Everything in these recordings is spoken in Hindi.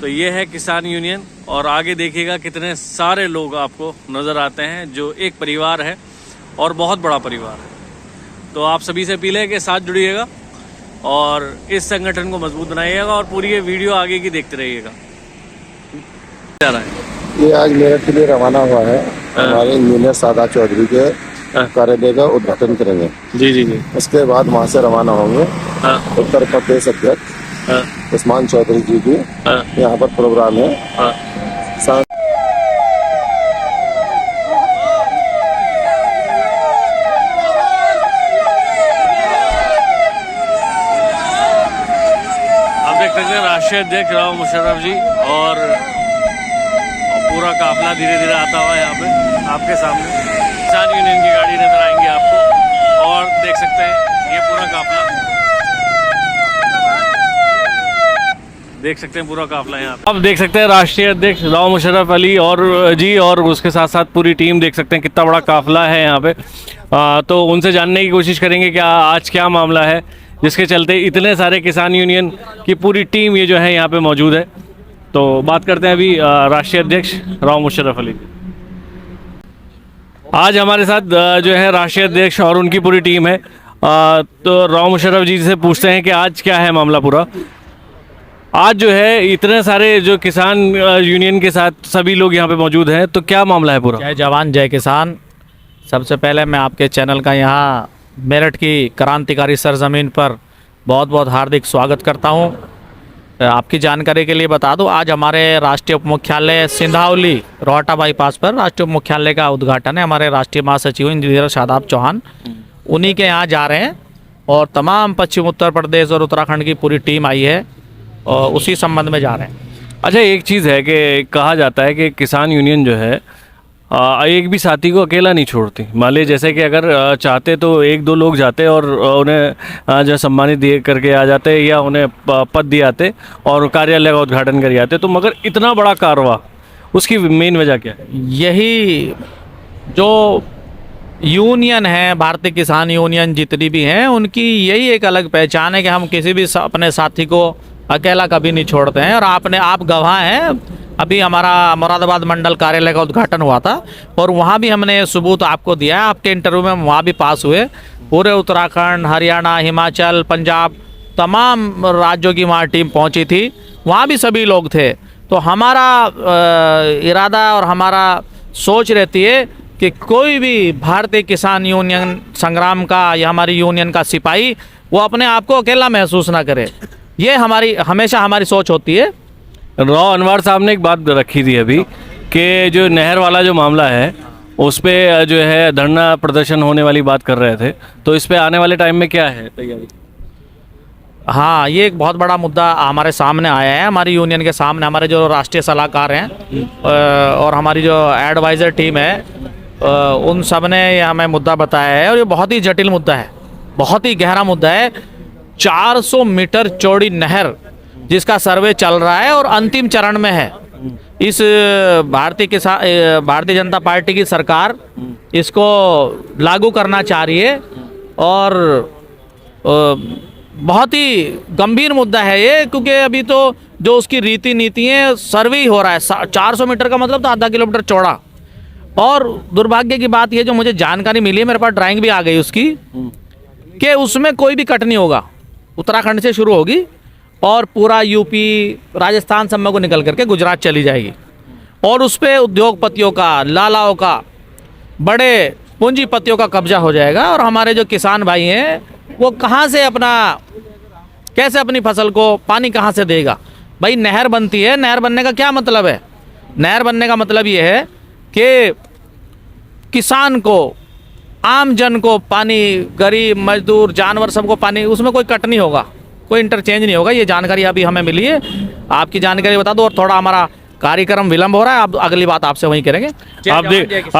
तो ये है किसान यूनियन और आगे देखिएगा कितने सारे लोग आपको नज़र आते हैं जो एक परिवार है और बहुत बड़ा परिवार है। तो आप सभी से अपील है कि साथ जुड़िएगा और इस संगठन को मजबूत बनाइएगा और पूरी ये वीडियो आगे की देखते रहिएगा। जा रहा है ये आज मेरठ के लिए रवाना हुआ है। हमारे इंजीनियर सादात चौधरी के कार्यालय का उद्घाटन करेंगे। जी जी जी। उसके बाद वहाँ से रवाना होंगे उत्तर प्रदेश अध्यक्ष उस्मान चौधरी जी की यहाँ पर प्रोग्राम है। आप देख सकते हैं राष्ट्रीय अध्यक्ष राव मुशर्रफ जी और पूरा काफिला धीरे धीरे आता हुआ है यहाँ पे आपके सामने। किसान यूनियन की गाड़ी नजर आएंगी आपको और देख सकते हैं ये पूरा काफिला, देख सकते हैं पूरा काफिला यहाँ पे। आप देख सकते हैं राष्ट्रीय अध्यक्ष राव मुशर्रफ अली और जी और उसके साथ साथ पूरी टीम, देख सकते हैं कितना बड़ा काफिला है यहाँ पे। तो उनसे जानने की कोशिश करेंगे कि आज क्या मामला है जिसके चलते इतने सारे किसान यूनियन की पूरी टीम ये जो है यहाँ पे मौजूद है। तो बात करते हैं अभी राष्ट्रीय अध्यक्ष राव मुशर्रफ अली। आज हमारे साथ जो है राष्ट्रीय अध्यक्ष और उनकी पूरी टीम है। तो राव मुशर्रफ जी से पूछते हैं कि आज क्या है मामला पूरा। आज जो है इतने सारे जो किसान यूनियन के साथ सभी लोग यहाँ पे मौजूद हैं, तो क्या मामला है पूरा? जय जवान जय किसान। सबसे पहले मैं आपके चैनल का यहाँ मेरठ की क्रांतिकारी सरजमीन पर बहुत बहुत हार्दिक स्वागत करता हूँ। आपकी जानकारी के लिए बता दूं, आज हमारे राष्ट्रीय उप मुख्यालय सिंधावली रोहटा बाईपास पर राष्ट्रीय उप मुख्यालय का उद्घाटन है। हमारे राष्ट्रीय महासचिव इंजीनियर शादाब चौहान उन्हीं के यहाँ जा रहे हैं और तमाम पश्चिम उत्तर प्रदेश और उत्तराखंड की पूरी टीम आई है और उसी संबंध में जा रहे हैं। अच्छा, एक चीज़ है कि कहा जाता है कि किसान यूनियन जो है एक भी साथी को अकेला नहीं छोड़ती। मान लीजिए जैसे कि अगर चाहते तो एक दो लोग जाते और उन्हें जो सम्मानित दिए करके आ जाते या उन्हें पद दिए आते और कार्यालय का उद्घाटन कर आते, तो मगर इतना बड़ा कारवा उसकी मेन वजह क्या है? यही जो यूनियन है, भारतीय किसान यूनियन जितनी भी हैं, उनकी यही एक अलग पहचान है कि हम किसी भी अपने साथी को अकेला कभी नहीं छोड़ते हैं। और आप गवाह हैं, अभी हमारा मुरादाबाद मंडल कार्यालय का उद्घाटन हुआ था और वहाँ भी हमने सबूत आपको दिया है। आपके इंटरव्यू में वहाँ भी पास हुए। पूरे उत्तराखंड, हरियाणा, हिमाचल, पंजाब, तमाम राज्यों की वहाँ टीम पहुँची थी, वहाँ भी सभी लोग थे। तो हमारा इरादा और हमारा सोच रहती है कि कोई भी भारतीय किसान यूनियन संग्राम का या हमारी यूनियन का सिपाही वो अपने आप को अकेला महसूस ना करे। ये हमेशा हमारी सोच होती है। राव अनवर साहब ने एक बात रखी थी अभी कि जो नहर वाला जो मामला है उस पर जो है धरना प्रदर्शन होने वाली बात कर रहे थे, तो इस पे आने वाले टाइम में क्या है तैयारी? हाँ, ये एक बहुत बड़ा मुद्दा हमारे सामने आया है। हमारी यूनियन के सामने हमारे जो राष्ट्रीय सलाहकार हैं और हमारी जो एडवाइज़र टीम है उन सब ने ये हमें मुद्दा बताया है और ये बहुत ही जटिल मुद्दा है, बहुत ही गहरा मुद्दा है। 400 मीटर चौड़ी नहर जिसका सर्वे चल रहा है और अंतिम चरण में है। इस भारतीय जनता पार्टी की सरकार इसको लागू करना चाह रही है और बहुत ही गंभीर मुद्दा है ये, क्योंकि अभी तो जो उसकी रीति नीति है सर्वे ही हो रहा है। 400 मीटर का मतलब तो आधा किलोमीटर चौड़ा। और दुर्भाग्य की बात ये, जो मुझे जानकारी मिली है, मेरे पास ड्राइंग भी आ गई उसकी, कि उसमें कोई भी कट नहीं होगा। उत्तराखंड से शुरू होगी और पूरा यूपी, राजस्थान सब में को निकल करके गुजरात चली जाएगी और उस पर उद्योगपतियों का, लालाओं का, बड़े पूंजीपतियों का कब्जा हो जाएगा। और हमारे जो किसान भाई हैं वो कहाँ से कैसे अपनी फसल को पानी कहाँ से देगा? भाई नहर बनती है, नहर बनने का क्या मतलब है? नहर बनने का मतलब ये है कि किसान को, आम जन को पानी, गरीब, मजदूर, जानवर सबको पानी, उसमें कोई कट नहीं होगा, कोई इंटरचेंज नहीं होगा। ये जानकारी अभी हमें मिली है, आपकी जानकारी बता दो। और थोड़ा हमारा कार्यक्रम विलंब हो रहा है, अब अगली बात आपसे वहीं करेंगे। आप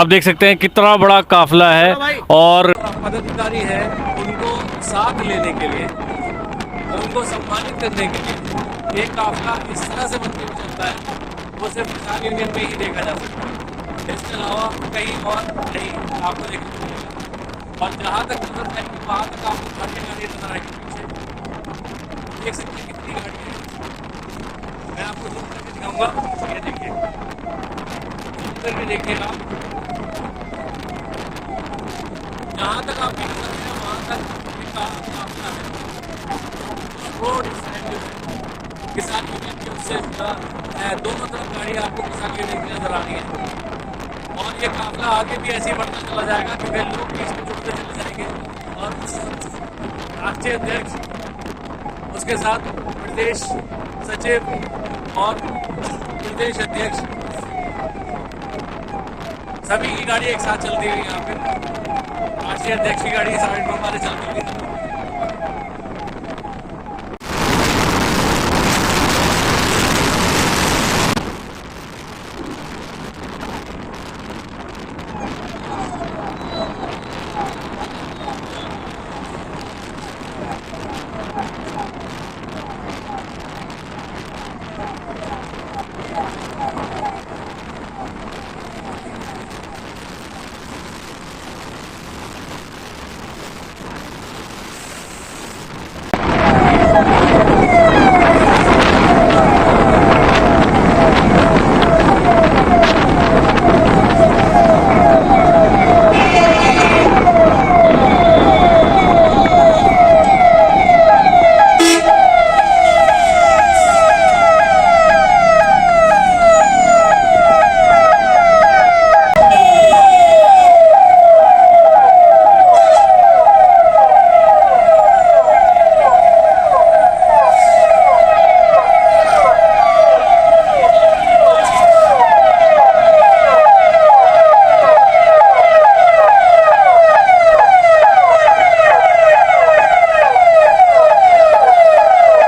देख सकते हैं कितना बड़ा काफिला है और पदाधिकारी है उनको साथ लेने के लिए, उनको सम्मानित करने के लिए एक काफिला इस तरह से बनके चलता है, वो सिर्फ किसान यूनियन में ही देखा जा सकता है। इसके अलावा कहीं और नहीं आपको देखने को मिलेगा। और जहाँ तक नजर जाएगी वहाँ तक आपको गाड़ी नजर आएगी पीछे, देख सकते हैं कितनी गाड़ियाँ हैं। मैं आपको चाहूंगा। ये देखिए, इधर भी देखिएगा, जहाँ तक आपकी नजर है वहाँ तक काफला है। रोड साइड जो है किसान यूनियन की उससे दोनों तरफ गाड़ी आपको किसान यूनियन की नजर आ रही है। और ये काफिला आगे भी ऐसे ही बढ़ता चला जाएगा क्योंकि लोग भी इसमें जुड़ते चले जाएंगे। और राष्ट्रीय अध्यक्ष, उसके साथ प्रदेश सचिव और प्रदेश अध्यक्ष, सभी की गाड़ी एक साथ चलती हुई यहाँ पे। राष्ट्रीय अध्यक्ष की गाड़ी साइड में हमारे चलती हुई।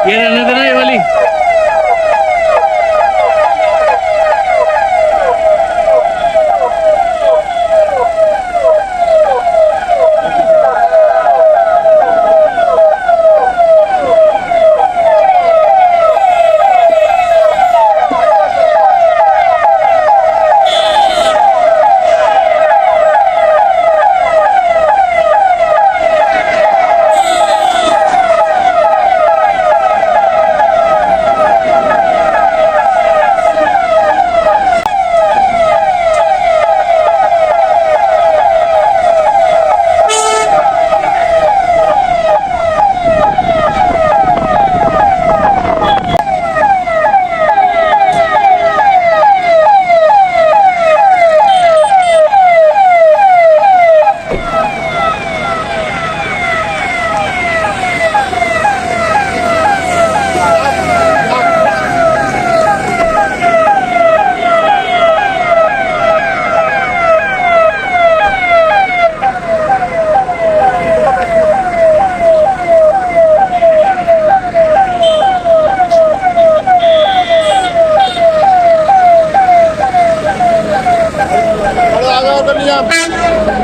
ये रहने देना ये वाली।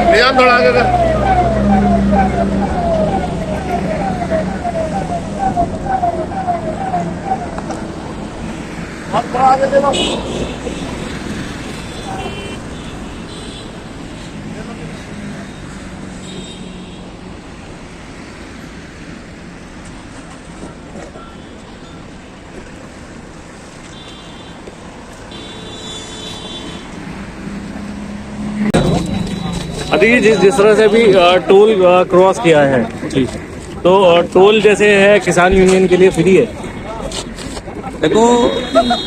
निजाम थोड़ा आगे कर। थोड़ा आगे दे दो। देखिए, जिस तरह से अभी टोल क्रॉस किया है जी, तो टोल जैसे है किसान यूनियन के लिए फ्री है। देखो,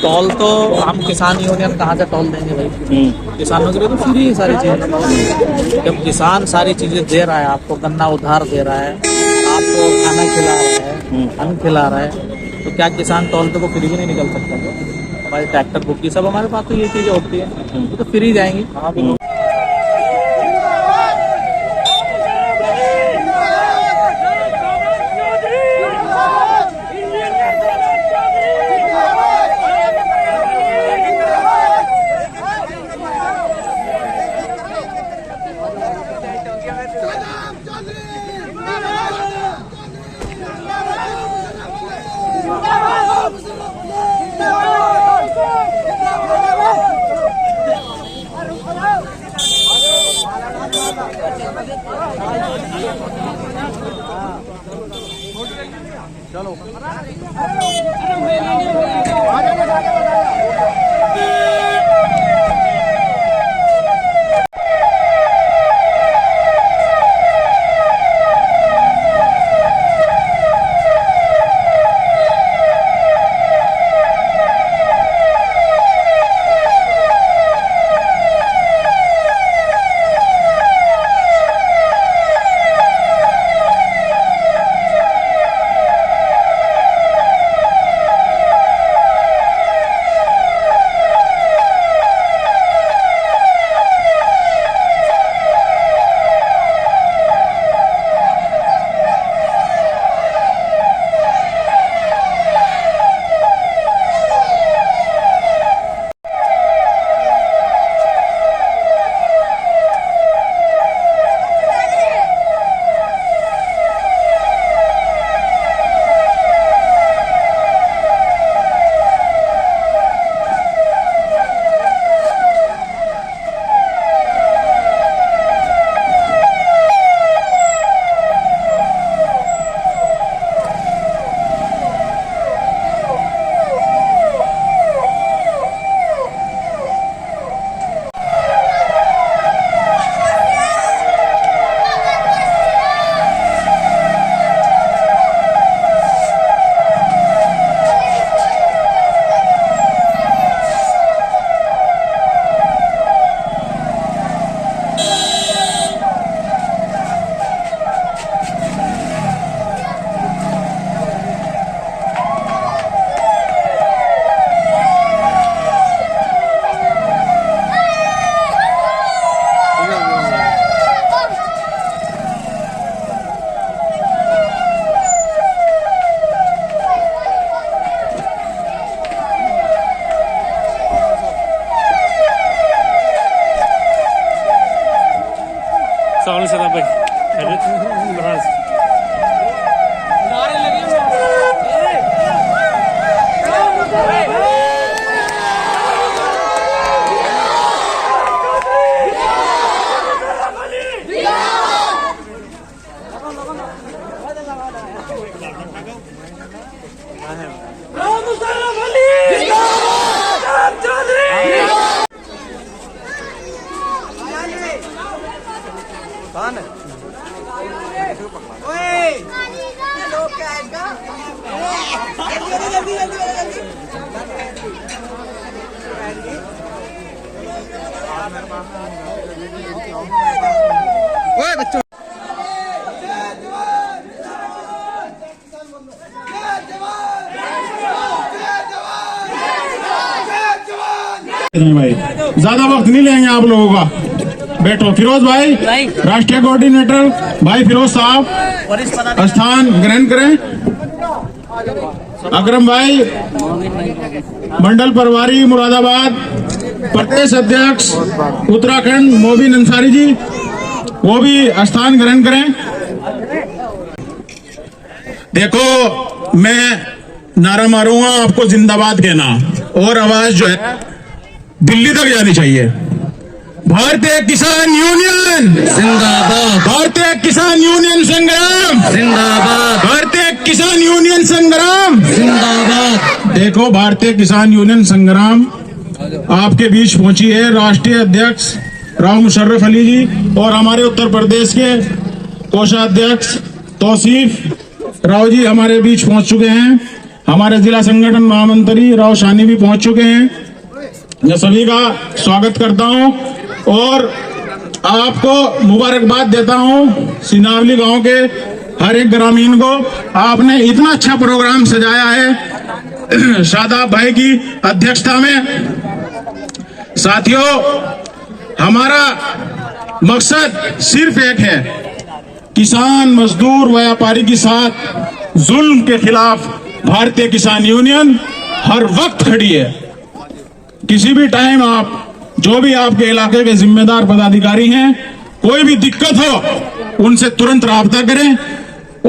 टोल तो हम किसान यूनियन कहाँ से टोल देंगे भाई? किसानों के लिए तो फ्री है सारी चीजें। जब किसान सारी चीजें दे रहा है, आपको गन्ना उधार दे रहा है, आपको खाना खिला रहा है, अन्न खिला रहा है, तो क्या किसान टोल पे को फ्री भी नहीं निकल सकता? हमारे ट्रैक्टर बुक की सब हमारे पास तो ये चीजें होती है, तो फ्री जाएंगी। सलाम भाई, खैरियत? नहीं भाई, ज्यादा वक्त नहीं लेंगे आप लोगों का। बैठो। फिरोज भाई, राष्ट्रीय कोऑर्डिनेटर भाई फिरोज साहब स्थान ग्रहण करें। अकरम भाई, मंडल प्रभारी मुरादाबाद, प्रदेश अध्यक्ष उत्तराखंड मोबिन अंसारी जी, वो भी स्थान ग्रहण करें। देखो, मैं नारा मारूंगा, आपको जिंदाबाद कहना और आवाज जो है दिल्ली तक जानी चाहिए। भारतीय किसान यूनियन जिंदाबाद, भारतीय किसान यूनियन संग्राम जिंदाबाद, भारतीय किसान यूनियन संग्राम जिंदाबाद। देखो, भारतीय किसान यूनियन संग्राम आपके बीच पहुंची है। राष्ट्रीय अध्यक्ष राव मुशर्रफ अली जी और हमारे उत्तर प्रदेश के कोषाध्यक्ष तौसीफ राव जी हमारे बीच पहुंच चुके हैं। हमारे जिला संगठन महामंत्री राव शानी भी पहुंच चुके हैं। मैं सभी का स्वागत करता हूं और आपको मुबारकबाद देता हूं। सिनावली गांव के हर एक ग्रामीण को आपने इतना अच्छा प्रोग्राम सजाया है शादाब भाई की अध्यक्षता में। साथियों, हमारा मकसद सिर्फ एक है, किसान मजदूर व्यापारी के साथ जुल्म के खिलाफ भारतीय किसान यूनियन हर वक्त खड़ी है। किसी भी टाइम आप, जो भी आपके इलाके के जिम्मेदार पदाधिकारी हैं, कोई भी दिक्कत हो उनसे तुरंत राब्ता करें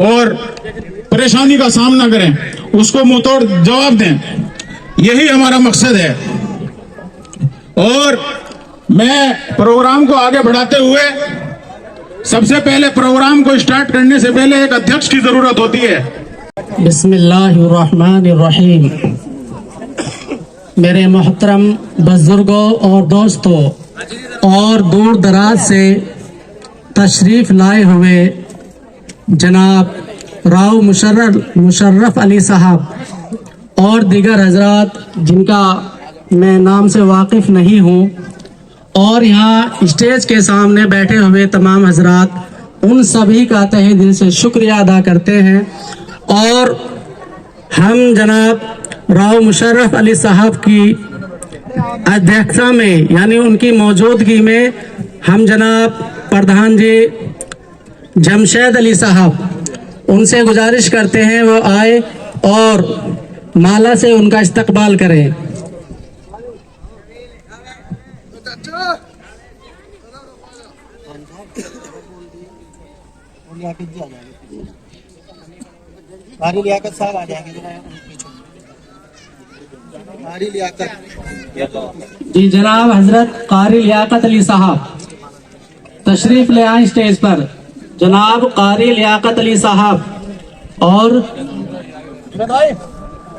और परेशानी का सामना करें, उसको मुंहतोड़ जवाब दें। यही हमारा मकसद है। और मैं प्रोग्राम को आगे बढ़ाते हुए सबसे पहले प्रोग्राम को स्टार्ट करने से पहले एक अध्यक्ष की जरूरत होती है। बिस्मिल्लाहिर्रहमानिर्रहीम। मेरे मोहतरम बुजुर्गों और दोस्तों और दूर दराज से तशरीफ लाए हुए जनाब राव मुशर्रफ अली साहब और दीगर हजरात जिनका मैं नाम से वाकिफ नहीं हूँ, और यहाँ स्टेज के सामने बैठे हुए तमाम हजरात, उन सभी का तहे दिल से शुक्रिया अदा करते हैं। और हम जनाब राव मुशर्रफ अली साहब की अध्यक्षता में, यानी उनकी मौजूदगी में, हम जनाब प्रधान जी जमशेद अली साहब, उनसे गुजारिश करते हैं वो आए और माला से उनका इस्तकबाल करें। लियाकत साहब आ जाएंगे जी। जनाब हजरत कारी लियाकत अली साहब तशरीफ ले आए स्टेज पर। जनाब कारी लियाकत अली साहब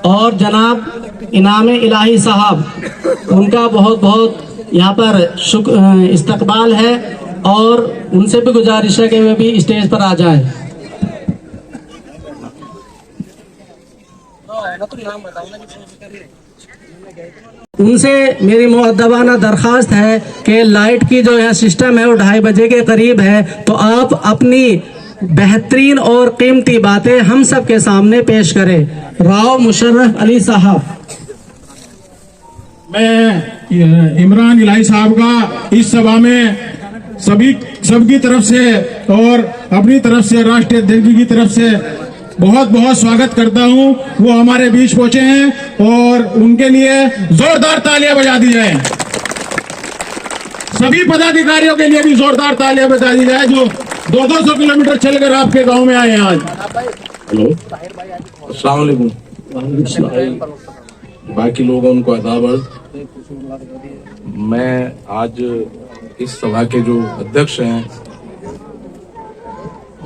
और जनाब इनाम इलाही साहब, उनका बहुत बहुत यहाँ पर इस्तकबाल है और उनसे भी गुजारिश है कि वे भी स्टेज पर आ जाए। उनसे मेरी मुअद्दबाना दरख्वास्त है कि लाइट की जो है सिस्टम है वो 2:30 बजे के करीब है, तो आप अपनी बेहतरीन और कीमती बातें हम सब के सामने पेश करें। राव मुशर्रफ अली साहब। मैं इमरान इलाही साहब का इस सभा में सबकी तरफ से और अपनी तरफ से राष्ट्रीय अध्यक्ष की तरफ से बहुत बहुत स्वागत करता हूं। वो हमारे बीच पहुंचे हैं और उनके लिए जोरदार तालियां बजा दी जाए। सभी पदाधिकारियों के लिए भी जोरदार तालियां बजा दी जाए जो 200 किलोमीटर चलकर आपके गांव में आए हैं आज। हेलो, अस्सलाम वालेकुम। बाकी लोगों को आदाब। मैं आज इस सभा के जो अध्यक्ष हैं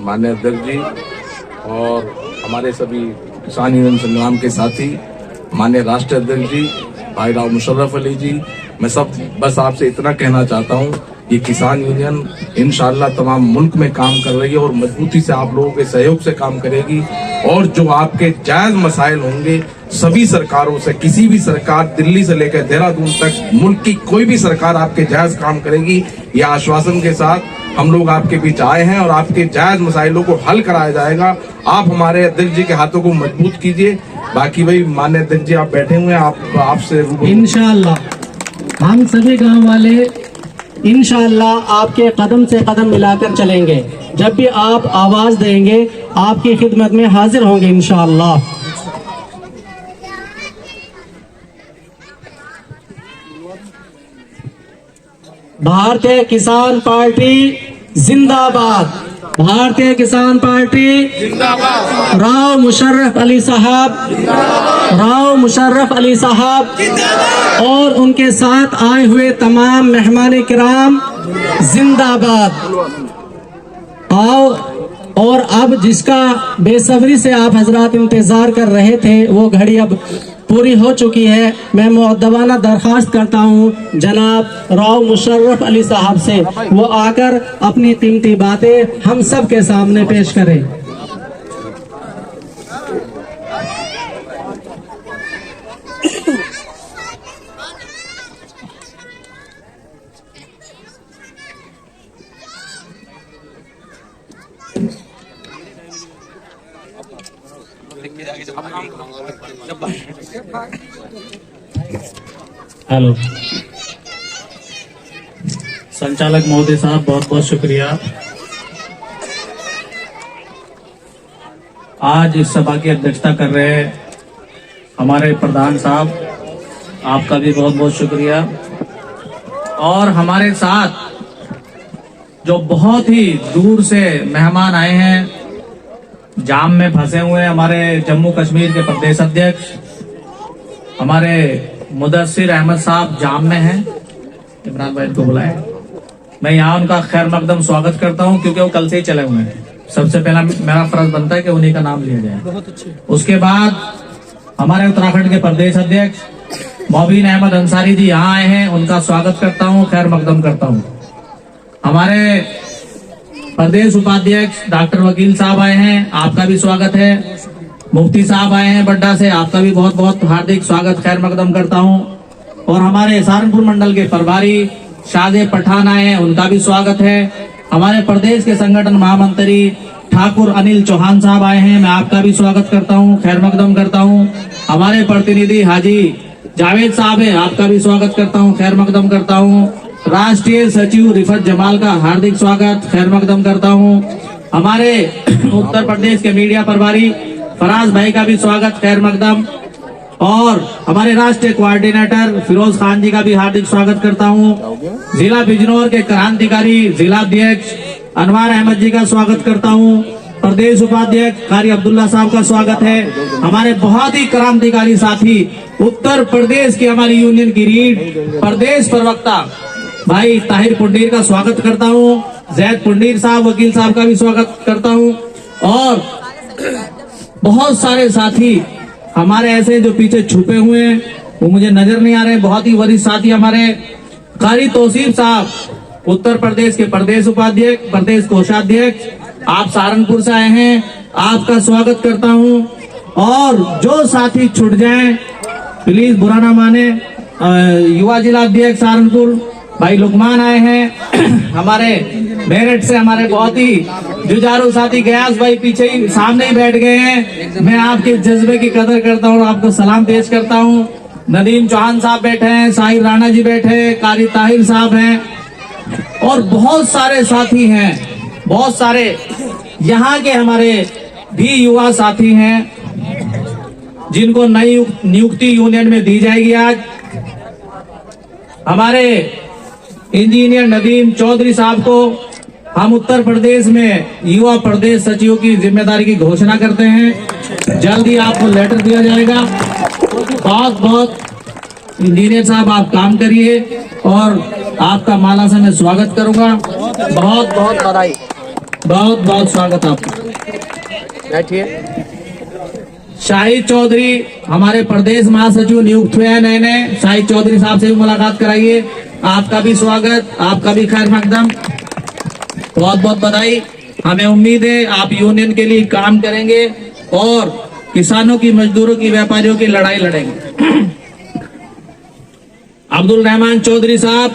माननीय अध्यक्ष जी और हमारे सभी किसान यूनियन संग्राम के साथी माननीय राष्ट्रीय अध्यक्ष जी भाई राव मुशर्रफ अली जी, मैं सब बस आपसे इतना कहना चाहता हूँ, ये किसान यूनियन इंशाअल्लाह तमाम मुल्क में काम कर रही है और मजबूती से आप लोगों के सहयोग से काम करेगी। और जो आपके जायज मसाइल होंगे सभी सरकारों से, किसी भी सरकार दिल्ली से लेकर देहरादून तक मुल्क की कोई भी सरकार आपके जायज काम करेगी, यह आश्वासन के साथ हम लोग आपके बीच आए हैं और आपके जायज मसाइलों को हल कराया जाएगा। आप हमारे अध्यक्ष जी के हाथों को मजबूत कीजिए। बाकी भाई माननीय अध्यक्ष जी आप बैठे हुए हैं, आपसे इंशाअल्लाह हम सभी गांव वाले इंशाअल्लाह आपके कदम से कदम मिलाकर चलेंगे। जब भी आप आवाज देंगे आपकी खिदमत में हाजिर होंगे इंशाअल्लाह। भारतीय किसान पार्टी जिंदाबाद, भारतीय किसान पार्टी जिंदाबाद, राव मुशर्रफ अली साहब, राव मुशर्रफ अली साहब और उनके साथ आए हुए तमाम मेहमान किराम जिंदाबाद। आओ, और अब जिसका बेसब्री से आप हजरात इंतजार कर रहे थे वो घड़ी अब पूरी हो चुकी है। मैं मुअद्दबाना दरख्वास्त करता हूँ जनाब राव मुशर्रफ अली साहब से वो आकर अपनी कीमती बातें हम सब के सामने पेश करें। हेलो संचालक महोदय साहब, बहुत बहुत शुक्रिया। आज इस सभा की अध्यक्षता कर रहे हमारे प्रधान साहब, आपका भी बहुत बहुत शुक्रिया। और हमारे साथ जो बहुत ही दूर से मेहमान आए हैं, जाम में फंसे हुए हमारे जम्मू कश्मीर के प्रदेश अध्यक्ष हमारे मुदस्सिर अहमद साहब जाम में हैं, इमरान भाई को बुलाए। मैं यहाँ उनका खैर मकदम स्वागत करता हूँ क्योंकि वो कल से ही चले हुए हैं। सबसे पहला मेरा फर्ज बनता है कि उन्हीं का नाम लिया जाए। बहुत अच्छे। उसके बाद हमारे उत्तराखंड के प्रदेश अध्यक्ष मोबिन अहमद अंसारी जी यहाँ आए हैं, उनका स्वागत करता हूँ, खैर मकदम करता हूँ। हमारे प्रदेश उपाध्यक्ष डॉक्टर वकील साहब आए हैं, आपका भी स्वागत है। मुफ्ती साहब आए हैं बड्डा से, आपका भी बहुत बहुत हार्दिक स्वागत, खैर मकदम करता हूँ। और हमारे सहारनपुर मंडल के प्रभारी शाहजेब पठान आए हैं, उनका भी स्वागत है। हमारे प्रदेश के संगठन महामंत्री ठाकुर अनिल चौहान साहब आए हैं, मैं आपका भी स्वागत करता हूँ, खैर मकदम करता हूँ। हमारे प्रतिनिधि हाजी जावेद साहब है, आपका भी स्वागत करता हूँ, खैर मकदम करता हूँ। राष्ट्रीय सचिव रिफत जमाल का हार्दिक स्वागत, खैर मकदम करता हूँ। हमारे उत्तर प्रदेश के मीडिया प्रभारी फराज भाई का भी स्वागत, खैर मकदम। और हमारे राष्ट्रीय कोऑर्डिनेटर फिरोज खान जी का भी हार्दिक स्वागत करता हूँ। जिला बिजनौर के क्रांतिकारी जिला अध्यक्ष अनवार अहमद जी का स्वागत करता हूँ। प्रदेश उपाध्यक्ष कारी अब्दुल्ला साहब का स्वागत है। हमारे बहुत ही क्रांतिकारी साथी उत्तर प्रदेश की हमारी यूनियन की रीढ़ प्रदेश प्रवक्ता भाई ताहिर पुंडीर का स्वागत करता हूँ। जैद पुंडीर साहब वकील साहब का भी स्वागत करता हूँ। और बहुत सारे साथी हमारे ऐसे जो पीछे छुपे हुए हैं वो मुझे नजर नहीं आ रहे, बहुत ही वरिष्ठ साथी हमारे कारी तौसीफ साहब उत्तर प्रदेश के प्रदेश उपाध्यक्ष प्रदेश कोषाध्यक्ष, आप सहारनपुर से आए हैं, आपका स्वागत करता हूं। और जो साथी छूट जाएं प्लीज बुरा ना माने। युवा जिला अध्यक्ष सहारनपुर भाई लुकमान आए हैं, हमारे मेरठ से हमारे बहुत ही जुझारू साथी गयास भाई पीछे ही सामने ही बैठ गए हैं। मैं आपके जज्बे की कदर करता हूँ और आपको सलाम पेश करता हूँ। नदीम चौहान साहब बैठे हैं, साहिर राणा जी बैठे हैं, कारी ताहिर साहब हैं और बहुत सारे साथी हैं, बहुत सारे यहाँ के हमारे भी युवा साथी हैं जिनको नई नियुक्ति यूनियन में दी जाएगी। आज हमारे इंजीनियर नदीम चौधरी साहब को हम उत्तर प्रदेश में युवा प्रदेश सचिव की जिम्मेदारी की घोषणा करते हैं। जल्दी आपको लेटर दिया जाएगा। बहुत बहुत इंजीनियर साहब आप काम करिए और आपका माला से मैं स्वागत करूंगा। बहुत बहुत बधाई, बहुत बहुत स्वागत आपका। बैठिए। शाहिद चौधरी हमारे प्रदेश महासचिव नियुक्त हुए हैं नए नए। शाहिद चौधरी साहब से भी मुलाकात कराइए। आपका भी स्वागत, आपका भी खैर मकदम, बहुत बहुत बधाई। हमें उम्मीद है आप यूनियन के लिए काम करेंगे और किसानों की, मजदूरों की, व्यापारियों की लड़ाई लड़ेंगे। अब्दुल रहमान चौधरी साहब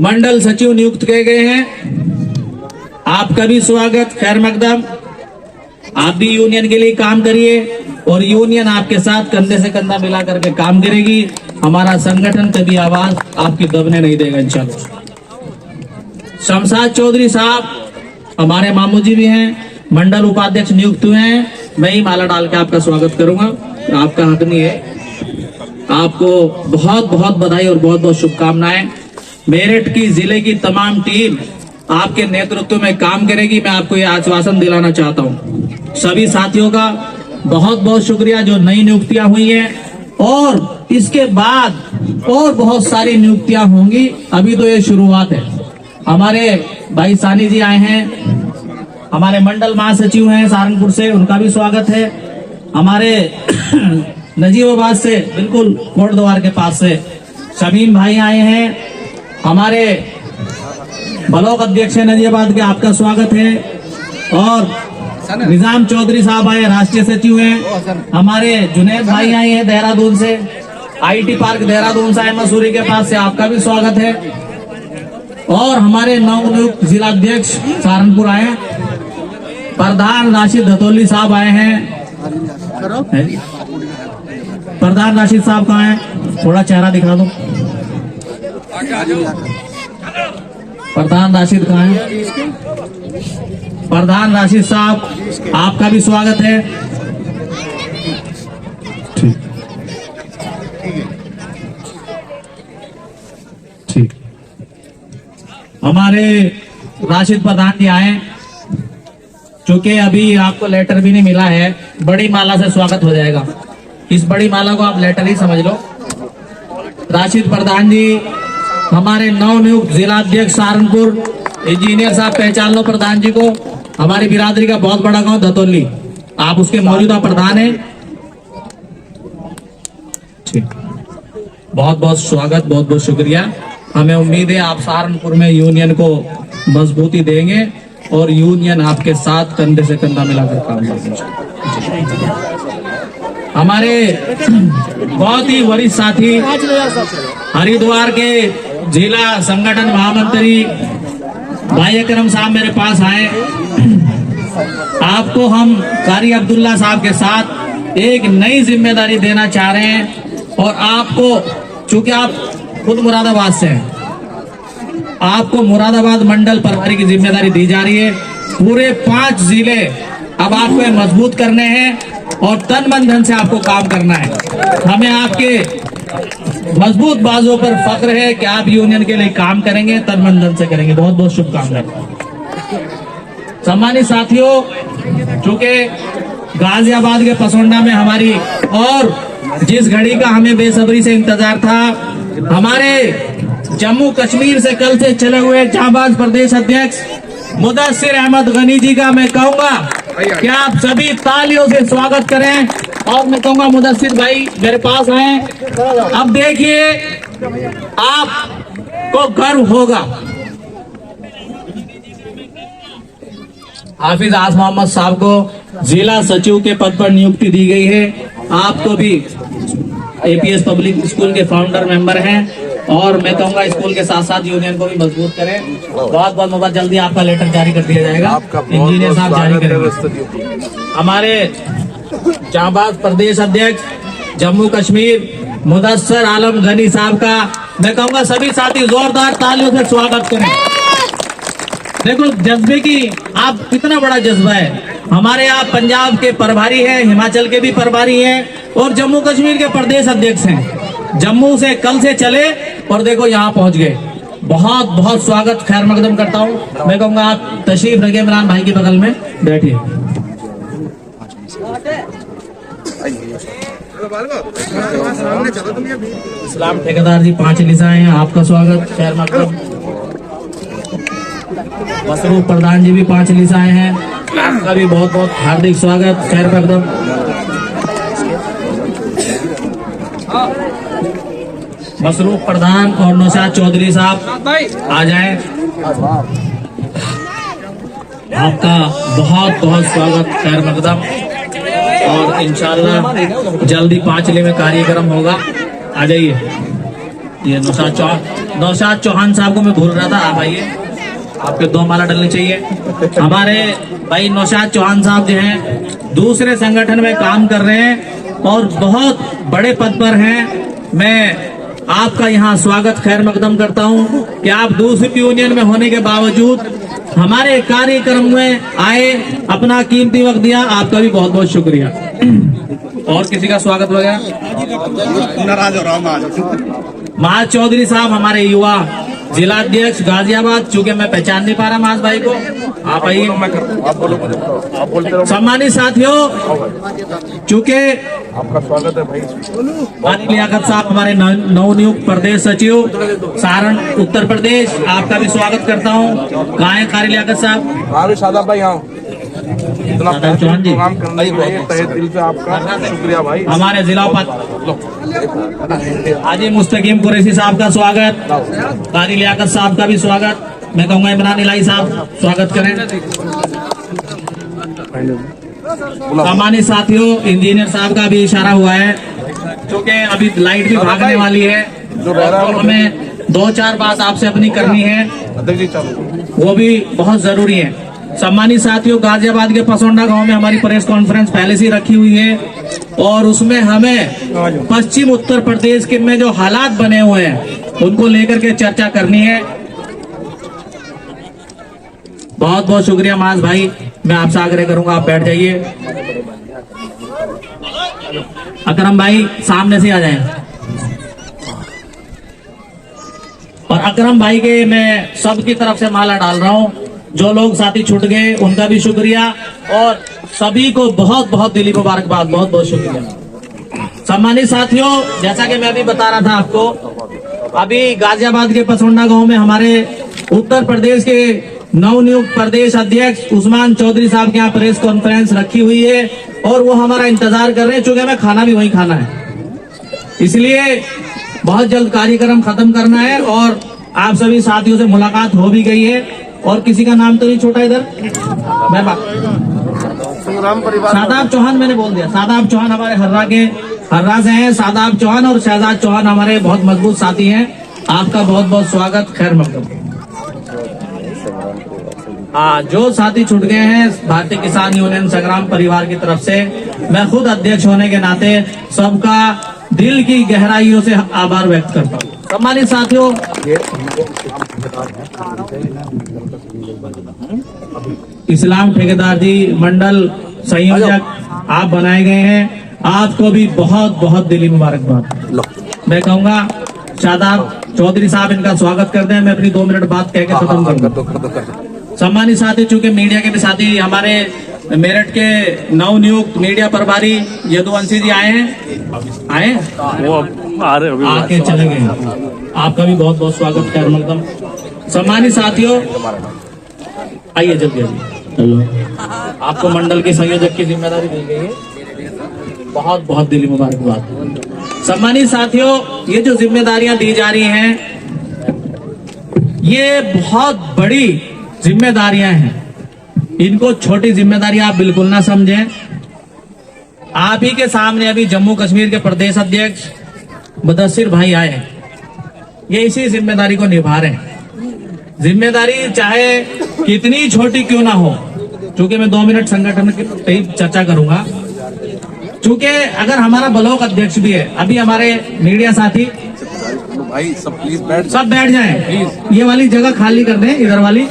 मंडल सचिव नियुक्त किए गए हैं। आपका भी स्वागत, खैर मकदम। आप भी यूनियन के लिए काम करिए और यूनियन आपके साथ कंधे से कंधा मिला करके काम करेगी। हमारा संगठन कभी आवाज आपकी दबने नहीं देगा इंशाल्लाह। शमशाद चौधरी साहब हमारे मामू जी भी हैं, मंडल उपाध्यक्ष नियुक्त हुए हैं। मैं ही माला डाल के आपका स्वागत करूंगा, आपका हक नहीं है। आपको बहुत बहुत बधाई और बहुत बहुत शुभकामनाएं। मेरठ की जिले की तमाम टीम आपके नेतृत्व में काम करेगी। मैं आपको यह आश्वासन दिलाना चाहता हूं। सभी साथियों का बहुत बहुत शुक्रिया जो नई नियुक्तियां हुई हैं और इसके बाद और बहुत सारी नियुक्तियां होंगी। अभी तो ये शुरुआत है। हमारे भाई सानी जी आए हैं, हमारे मंडल महासचिव हैं सहारनपुर से, उनका भी स्वागत है। हमारे नजीबाबाद से, बिल्कुल कोट द्वार के पास से शमीम भाई आए हैं। हमारे ब्लॉक अध्यक्ष है नजीबाबाद के, आपका स्वागत है। और निजाम चौधरी साहब आए, राष्ट्रीय सचिव हैं। हमारे जुनैद भाई आए हैं देहरादून से, आईटी पार्क देहरादून से, मसूरी के पास से, आपका भी स्वागत है। और हमारे नवनियुक्त जिलाध्यक्ष सहारनपुर आए हैं। प्रधान राशिद धतौली साहब आए हैं। प्रधान राशिद साहब कहाँ हैं? थोड़ा चेहरा दिखा दो। प्रधान राशिद कहाँ हैं? प्रधान राशिद साहब आपका भी स्वागत है। ठीक। हमारे राशिद प्रधान जी आए, चूंकि अभी आपको लेटर भी नहीं मिला है, बड़ी माला से स्वागत हो जाएगा। इस बड़ी माला को आप लेटर ही समझ लो। राशिद प्रधान जी हमारे नवनियुक्त जिलाध्यक्ष सहारनपुर, इंजीनियर साहब पहचान लो प्रधान जी को। हमारी बिरादरी का बहुत बड़ा गांव धतौली, आप उसके मौजूदा प्रधान हैं। ठीक, बहुत बहुत स्वागत, बहुत बहुत शुक्रिया। हमें उम्मीद है आप सहारनपुर में यूनियन को मजबूती देंगे और यूनियन आपके साथ कंधे से कंधा मिलाकर काम करेंगे। हमारे बहुत ही वरिष्ठ साथी हरिद्वार के जिला संगठन महामंत्री भाई अकरम साहब मेरे पास आए। आपको हम कारी अब्दुल्ला साहब के साथ एक नई जिम्मेदारी देना चाह रहे हैं और आपको, चूंकि आप खुद मुरादाबाद से हैं, आपको मुरादाबाद मंडल प्रभारी की जिम्मेदारी दी जा रही है। पूरे 5 जिले अब आपको मजबूत करने हैं और तन मन धन से आपको काम करना है। हमें आपके मजबूत बाजों पर फक्र है कि आप यूनियन के लिए काम करेंगे, तन मन धन से करेंगे। बहुत बहुत शुभकामनाएं। सम्मानित साथियों, चूंकि गाजियाबाद के पसोंडा में हमारी और जिस घड़ी का हमें बेसब्री से इंतजार था, हमारे जम्मू कश्मीर से कल से चले हुए जाबाज प्रदेश अध्यक्ष मुदस्सिर अहमद गनी जी का मैं कहूंगा कि आप सभी तालियों से स्वागत करें। और मैं कहूंगा मुदस्सिर भाई मेरे पास आए। अब देखिए आपको गर्व होगा, हाफिज आस मोहम्मद साहब को जिला सचिव के पद पर नियुक्ति दी गई है। आपको भी एपीएस पब्लिक स्कूल के फाउंडर मेंबर हैं और मैं कहूंगा स्कूल के साथ साथ यूनियन को भी मजबूत करें। बहुत बहुत मुबारक, जल्दी आपका लेटर जारी कर दिया जाएगा, इंजीनियर साहब जारी करेंगे। हमारे जाबाज प्रदेश अध्यक्ष जम्मू कश्मीर मुदस्सिर आलम गनी साहब का मैं कहूंगा सभी साथी जोरदार तालियों से स्वागत करें। देखो जज्बे की आप कितना बड़ा जज्बा है। हमारे यहाँ पंजाब के प्रभारी हैं, हिमाचल के भी प्रभारी हैं और जम्मू कश्मीर के प्रदेश अध्यक्ष हैं। जम्मू से कल से चले और देखो यहाँ पहुंच गए। बहुत बहुत स्वागत खैर मकदम करता हूँ। मैं कहूँगा आप तशरीफ रखिए इमरान भाई के बगल में बैठिए। इस्लाम ठेकेदार जी 5 लिसाए हैं, आपका स्वागत खैर मकदम। मसरूफ प्रधान जी भी 5 लिसाए हैं, आपका भी बहुत बहुत हार्दिक स्वागत खैर मकदम। मसरूफ प्रधान और नौशाद चौधरी साहब आ जाएं, आपका बहुत बहुत स्वागत खैर मकदम। और इंशाल्लाह जल्दी 5 में कार्यक्रम होगा, आ जाइए। ये नौशाद चौहान साहब को मैं भूल रहा था, आप आइए, आपके 2 माला डलनी चाहिए। हमारे भाई नौशाद चौहान साहब जो हैं दूसरे संगठन में काम कर रहे हैं और बहुत बड़े पद पर हैं। मैं आपका यहाँ स्वागत खैर मकदम करता हूँ कि आप दूसरी यूनियन में होने के बावजूद हमारे कार्यक्रम में आए, अपना कीमती वक्त दिया, आपका भी बहुत बहुत शुक्रिया। और किसी का स्वागत वगैरह? महाज चौधरी साहब हमारे युवा जिला अध्यक्ष गाजियाबाद, चूंकि मैं पहचान नहीं पा रहा महाज भाई को, आप आइए। सम्मानित साथियों, चूंकि आपका स्वागत है भाई। कारी लियाकत साहब हमारे नवनियुक्त प्रदेश सचिव सारण उत्तर प्रदेश, आपका भी स्वागत करता हूँ। कहाँ है कारी लियाकत साहब? शादाब भाई यहाँ इतना चौहान जी काम करने के लिए तहे दिल से आपका शुक्रिया भाई। हमारे जिला हाजी मुस्तकीम कुरैशी साहब का स्वागत, कारी लियाकत साहब का भी स्वागत। मैं कहूँगा इमरान इलाही साहब स्वागत करें। सम्मानित साथियों, इंजीनियर साहब का भी इशारा हुआ है, क्योंकि अभी लाइट भी भागने वाली है और हमें 2-4 बात आपसे अपनी करनी है, वो भी बहुत जरूरी है। सम्मानित साथियों, गाजियाबाद के पसौंडा गांव में हमारी प्रेस कॉन्फ्रेंस पहले से रखी हुई है और उसमें हमें पश्चिम उत्तर प्रदेश के में जो हालात बने हुए हैं उनको लेकर के चर्चा करनी है। बहुत बहुत शुक्रिया माज भाई, मैं आपसे आग्रह करूंगा आप बैठ जाइए। अकरम भाई सामने से आ जाएं। और अकरम भाई के मैं सबकी तरफ से माला डाल रहा हूँ। जो लोग साथी छूट गए उनका भी शुक्रिया और सभी को बहुत बहुत दिली मुबारकबाद, बहुत बहुत शुक्रिया। सम्मानित साथियों, जैसा कि मैं अभी बता रहा था आपको, अभी गाजियाबाद के पसौंडा गांव में हमारे उत्तर प्रदेश के नवनियुक्त प्रदेश अध्यक्ष उस्मान चौधरी साहब के यहाँ प्रेस कॉन्फ्रेंस रखी हुई है और वो हमारा इंतजार कर रहे हैं, चूंकि हमें खाना भी वहीं खाना है, इसलिए बहुत जल्द कार्यक्रम खत्म करना है। और आप सभी साथियों से मुलाकात हो भी गई है। और किसी का नाम तो नहीं छोटा इधर? शादाब चौहान मैंने बोल दिया। शादाब चौहान हमारे हर्रा से हैं। शादाब चौहान और शहजाद चौहान हमारे बहुत मजबूत साथी हैं। आपका बहुत बहुत स्वागत खैर मकदम। हाँ, जो साथी छूट गए हैं भारतीय किसान यूनियन संग्राम परिवार की तरफ से मैं खुद अध्यक्ष होने के नाते सबका दिल की गहराइयों से आभार व्यक्त करता हूँ। सम्मानित साथियों, इस्लाम ठेकेदार जी मंडल संयोजक आप बनाए गए हैं, आपको भी बहुत बहुत दिली मुबारकबाद। मैं कहूँगा शादाब चौधरी साहब इनका स्वागत करते हैं। मैं अपनी 2 मिनट बात कह के खत्म करूँगा। सम्मानित साथी, चूंकि मीडिया के भी साथी हमारे मेरठ के नवनियुक्त मीडिया प्रभारी यदुवंशी जी आए हैं, वो आ रहे आके चले गए। आपका भी बहुत बहुत स्वागत खैर मकदम। सम्मानित साथियों, आइए जल्दी आइए। आपको मंडल के संयोजक की जिम्मेदारी दी गई है, बहुत बहुत दिली मुबारकबाद। सम्मानित साथियों, ये जो जिम्मेदारियां दी जा रही हैं ये बहुत बड़ी जिम्मेदारियां हैं, इनको छोटी जिम्मेदारी आप बिल्कुल ना समझें। आप ही के सामने अभी जम्मू कश्मीर के प्रदेश अध्यक्ष मुदस्सिर भाई आए हैं, ये इसी जिम्मेदारी को निभा रहे हैं। जिम्मेदारी चाहे कितनी छोटी क्यों ना हो, चूंकि मैं 2 मिनट संगठन की चर्चा करूंगा, चूंकि अगर हमारा ब्लॉक अध्यक्ष भी है, अभी हमारे मीडिया साथी भाई सब बैठ जाएं, ये वाली जगह खाली कर दें, इधर वाली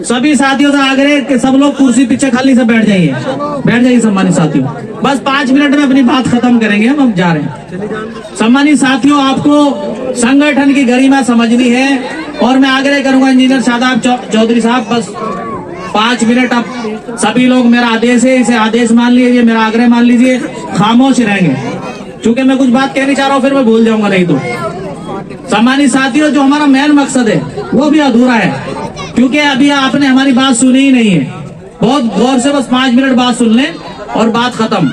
सभी साथियों से आग्रह कि सब लोग कुर्सी पीछे खाली से बैठ जाइए सम्मानित साथियों। बस 5 मिनट में अपनी बात खत्म करेंगे, हम जा रहे हैं। सम्मानित साथियों, आपको संगठन की गरिमा समझनी है और मैं आग्रह करूंगा इंजीनियर शादाब चौधरी साहब, बस 5 मिनट, अब सभी लोग, मेरा आदेश है, इसे आदेश मान लीजिए, मेरा आग्रह मान लीजिए, खामोश रहेंगे, क्योंकि मैं कुछ बात कहनी चाह रहा हूँ, फिर मैं भूल जाऊंगा नहीं तो। सम्मानित साथियों, जो हमारा मेन मकसद है वो भी अधूरा है, क्योंकि अभी आपने हमारी बात सुनी ही नहीं है। बहुत गौर से बस 5 मिनट बात सुन लें और बात खत्म।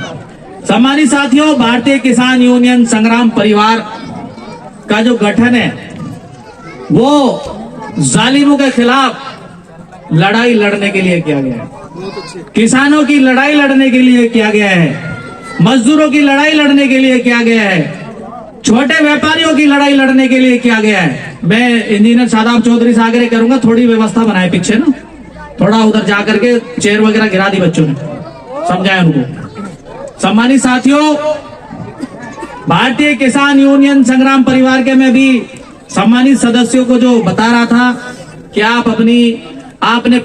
सम्मानित साथियों, भारतीय किसान यूनियन संग्राम परिवार का जो गठन है वो जालिमों के खिलाफ लड़ाई लड़ने के लिए किया गया है, किसानों की लड़ाई लड़ने के लिए किया गया है, मजदूरों की लड़ाई लड़ने के लिए किया गया है, छोटे व्यापारियों की लड़ाई लड़ने के लिए किया गया है। मैं इंजीनियर शादाब चौधरी से आग्रह करूंगा, थोड़ी व्यवस्था बनाए पीछे ना, थोड़ा उधर जाकर के चेयर वगैरह गिरा दी बच्चों ने, समझाए उनको। सम्मानित साथियों, भारतीय किसान यूनियन संग्राम परिवार के मैं भी सम्मानित सदस्यों को जो बता रहा था कि आप अपने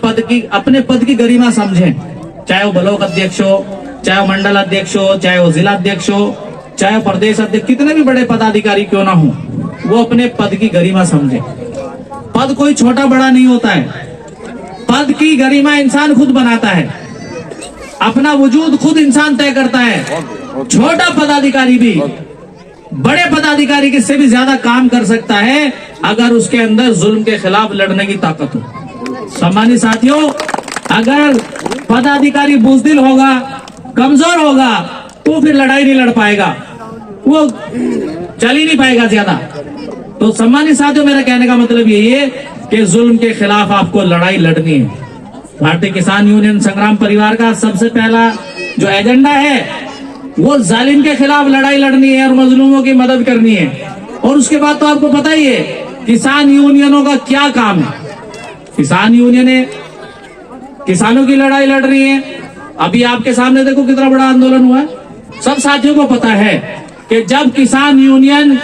पद की गरिमा समझें, चाहे वो ब्लॉक अध्यक्ष हो, चाहे वो मंडल अध्यक्ष हो, चाहे वो जिला अध्यक्ष हो, चाहे वो प्रदेश अध्यक्ष, कितने भी बड़े पदाधिकारी क्यों ना हो, वो अपने पद की गरिमा समझे। पद कोई छोटा बड़ा नहीं होता है, पद की गरिमा इंसान खुद बनाता है, अपना वजूद खुद इंसान तय करता है। छोटा पदाधिकारी भी बड़े पदाधिकारी के से भी ज्यादा काम कर सकता है अगर उसके अंदर जुल्म के खिलाफ लड़ने की ताकत हो। सम्मानित साथियों, अगर पदाधिकारी बुज़दिल होगा, कमजोर होगा, तो फिर लड़ाई नहीं लड़ पाएगा, वो चल ही नहीं पाएगा ज्यादा। तो सम्मानित साथियों, मेरा कहने का मतलब यही है कि जुल्म के खिलाफ आपको लड़ाई लड़नी है। भारतीय किसान यूनियन संग्राम परिवार का सबसे पहला जो एजेंडा है वो जालिम के खिलाफ लड़ाई लड़नी है और मजलूमों की मदद करनी है। और उसके बाद तो आपको पता ही है किसान यूनियनों का क्या काम है। किसान यूनियनें किसानों की लड़ाई लड़ रही है। अभी आपके सामने देखो कितना बड़ा आंदोलन हुआ है। सब साथियों को पता है कि जब किसान यूनियन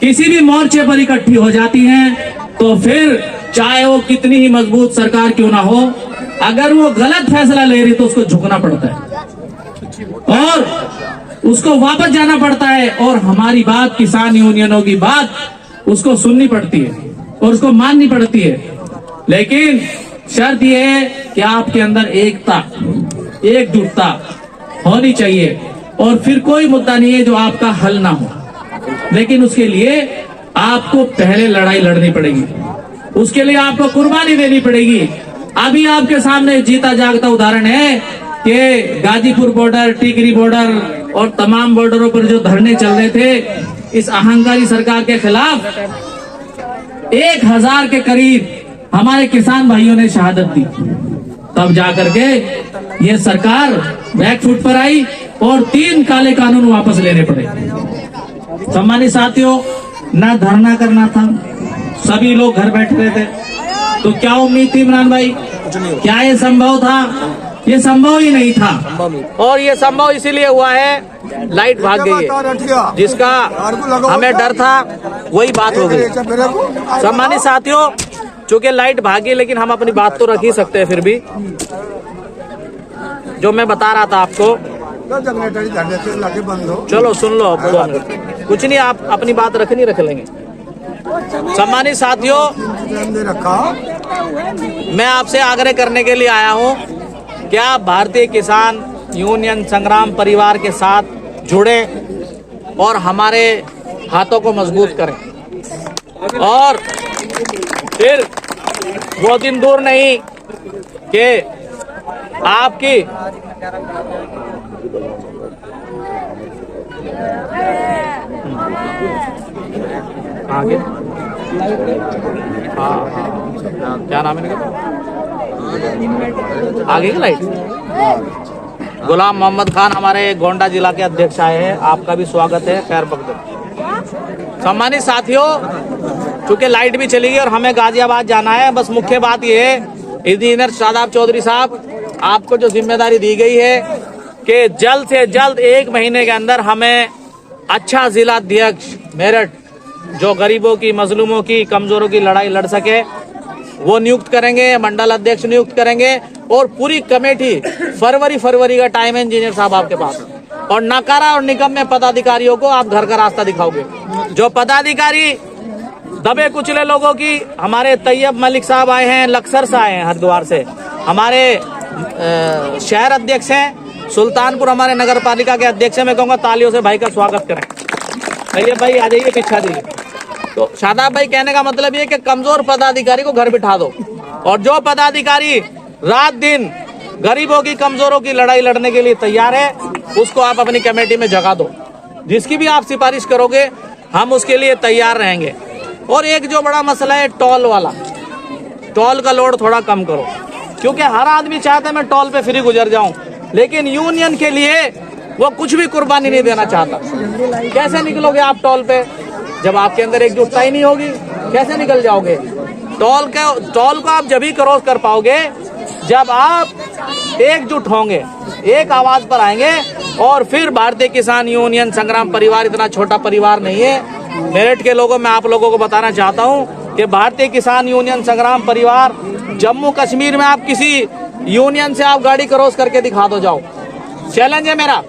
किसी भी मोर्चे पर इकट्ठी हो जाती हैं तो फिर चाहे वो कितनी ही मजबूत सरकार क्यों ना हो, अगर वो गलत फैसला ले रही तो उसको झुकना पड़ता है और उसको वापस जाना पड़ता है। और हमारी बात, किसान यूनियनों की बात उसको सुननी पड़ती है और उसको माननी पड़ती है। लेकिन शर्त यह है कि आपके अंदर एकता, एकजुटता होनी चाहिए और फिर कोई मुद्दा नहीं है जो आपका हल ना हो। लेकिन उसके लिए आपको पहले लड़ाई लड़नी पड़ेगी, उसके लिए आपको कुर्बानी देनी पड़ेगी। अभी आपके सामने जीता जागता उदाहरण है कि गाजीपुर बॉर्डर, टिकरी बॉर्डर और तमाम बॉर्डरों पर जो धरने चल रहे थे इस अहंकारी सरकार के खिलाफ, 1000 के करीब हमारे किसान भाइयों ने शहादत दी। तब जाकर के ये सरकार बैकफुट पर आई और 3 काले कानून वापस लेने पड़े। सम्मानित साथियों, ना धरना करना था, सभी लोग घर बैठ रहे थे, तो क्या उम्मीद थी इमरान भाई? क्या ये संभव था? ये संभव ही नहीं था। और ये संभव इसीलिए हुआ है, लाइट भाग गई है, जिसका हमें डर था वही बात हो गई। सम्मानित साथियों, चूंकि लाइट भागी लेकिन हम अपनी बात तो रख ही सकते हैं। फिर भी जो मैं बता रहा था आपको, चलो सुन लो, कुछ नहीं, आप अपनी बात रखनी रख लेंगे। सम्मानित साथियों, मैं आपसे आग्रह करने के लिए आया हूं कि आप भारतीय किसान यूनियन संग्राम परिवार के साथ जुड़े और हमारे हाथों को मजबूत करें। और फिर वो दिन दूर नहीं कि आपकी आगे क्या नाम है इनका? आगे की लाइट। गुलाम मोहम्मद खान हमारे गोंडा जिला के अध्यक्ष आए हैं, आपका भी स्वागत है, खैर मकदम। सम्मानित साथियों, चूंकि लाइट भी चली गई और हमें गाजियाबाद जाना है, बस मुख्य बात यह है, इंजीनियर शादाब चौधरी साहब, आपको जो जिम्मेदारी दी गई है कि जल्द से जल्द 1 महीने के अंदर हमें अच्छा जिला अध्यक्ष मेरठ, जो गरीबों की, मजलूमों की, कमजोरों की लड़ाई लड़ सके, वो नियुक्त करेंगे, मंडल अध्यक्ष नियुक्त करेंगे और पूरी कमेटी फरवरी का टाइम है इंजीनियर साहब आपके पास। और नकारा और निकम्मे पदाधिकारियों को आप घर का रास्ता दिखाओगे। जो पदाधिकारी दबे कुचले लोगों की हमारे तैयब मलिक साहब आए हैं, लक्सर से आए हैं, हरिद्वार से। हमारे शहर अध्यक्ष हैं सुल्तानपुर, हमारे नगर पालिका के अध्यक्ष हैं। मैं कहूँगा तालियों से भाई का स्वागत करें। भैया भाई आ जाइए, पीछा दीजिए। तो शादाब भाई कहने का मतलब ये कि कमजोर पदाधिकारी को घर बिठा दो, और जो पदाधिकारी रात दिन गरीबों की, कमजोरों की लड़ाई लड़ने के लिए तैयार है, उसको आप अपनी कमेटी में जगह दो। जिसकी भी आप सिफारिश करोगे हम उसके लिए तैयार रहेंगे। और एक जो बड़ा मसला है टोल वाला, टोल का लोड थोड़ा कम करो, क्योंकि हर आदमी चाहता है मैं टोल पे फ्री गुजर जाऊं, लेकिन यूनियन के लिए वो कुछ भी कुर्बानी नहीं देना चाहता। कैसे निकलोगे आप टोल पे जब आपके अंदर एकजुटता ही नहीं होगी? कैसे निकल जाओगे? टोल को आप जब ही क्रॉस कर पाओगे जब आप एकजुट होंगे, एक आवाज पर आएंगे। और फिर भारतीय किसान यूनियन संग्राम परिवार इतना छोटा परिवार नहीं है। मेरठ के लोगों, मैं आप लोगों को बताना चाहता हूं कि भारतीय किसान यूनियन संग्राम परिवार जम्मू कश्मीर में आप किसी यूनियन से आप गाड़ी क्रॉस करके दिखा दो, जाओ। चैलेंज है मेरा।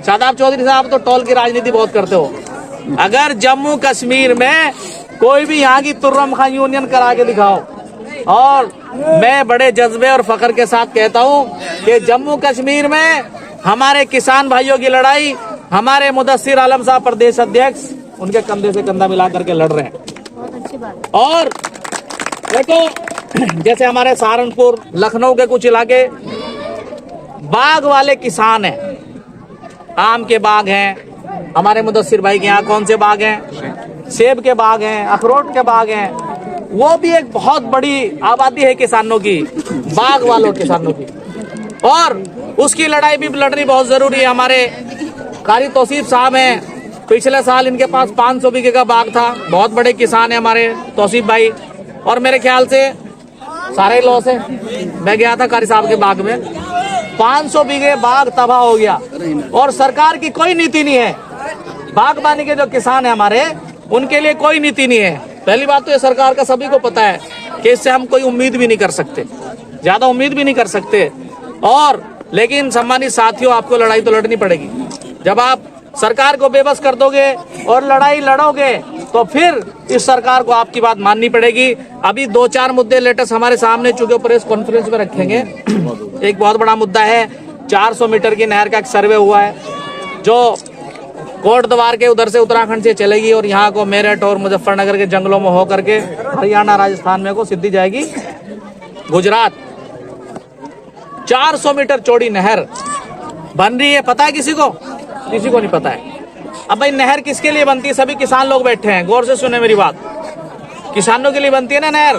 शादाब चौधरी साहब तो टोल की राजनीति बहुत करते हो। अगर जम्मू कश्मीर में कोई भी यहाँ की तुर्रम खां यूनियन करा के दिखाओ, और मैं बड़े जज्बे और फख्र के साथ कहता हूँ कि जम्मू कश्मीर में हमारे किसान भाइयों की लड़ाई हमारे मुदस्सिर आलम साहब प्रदेश अध्यक्ष उनके कंधे से कंधा मिला करके लड़ रहे हैं। और देखो जैसे हमारे सहारनपुर, लखनऊ के कुछ इलाके बाग वाले किसान हैं, आम के बाग हैं। हमारे मुदस्सिर भाई के यहाँ कौन से बाग हैं? सेब के बाग हैं, अखरोट के बाग हैं। वो भी एक बहुत बड़ी आबादी है किसानों की, बाग वालों किसानों की, और उसकी लड़ाई भी लड़नी बहुत जरूरी है। हमारे कारी तौसीफ साहब हैं, पिछले साल इनके पास 500 बीघे का बाग था। बहुत बड़े किसान है हमारे तौसीफ भाई, और मेरे ख्याल से सारे लॉस है। मैं गया था कारी साहब के बाग में, 500 बीघे बाग तबाह हो गया, और सरकार की कोई नीति नहीं है। बागबानी के जो किसान है हमारे, उनके लिए कोई नीति नहीं है। पहली बात तो ये सरकार का सभी को पता है कि इससे हम कोई उम्मीद भी नहीं कर सकते, ज्यादा उम्मीद भी नहीं कर सकते। और लेकिन सम्मानित साथियों, आपको लड़ाई तो लड़नी पड़ेगी। जब आप सरकार को बेबस कर दोगे और लड़ाई लड़ोगे तो फिर इस सरकार को आपकी बात माननी पड़ेगी। अभी 2-4 मुद्दे लेटेस्ट हमारे सामने, चूंकि प्रेस कॉन्फ्रेंस में रखेंगे। एक बहुत बड़ा मुद्दा है 400 मीटर की नहर का एक सर्वे हुआ है, जो कोट द्वार के उधर से उत्तराखंड से चलेगी और यहाँ को मेरठ और मुजफ्फरनगर के जंगलों में हो करके हरियाणा, राजस्थान में को सीधी जाएगी गुजरात। 400 मीटर चौड़ी नहर बन रही है। पता है किसी को? किसी को नहीं पता है। अब भाई नहर किसके लिए बनती है? सभी किसान लोग बैठे हैं, गौर से सुने मेरी बात। किसानों के लिए बनती है ना नहर,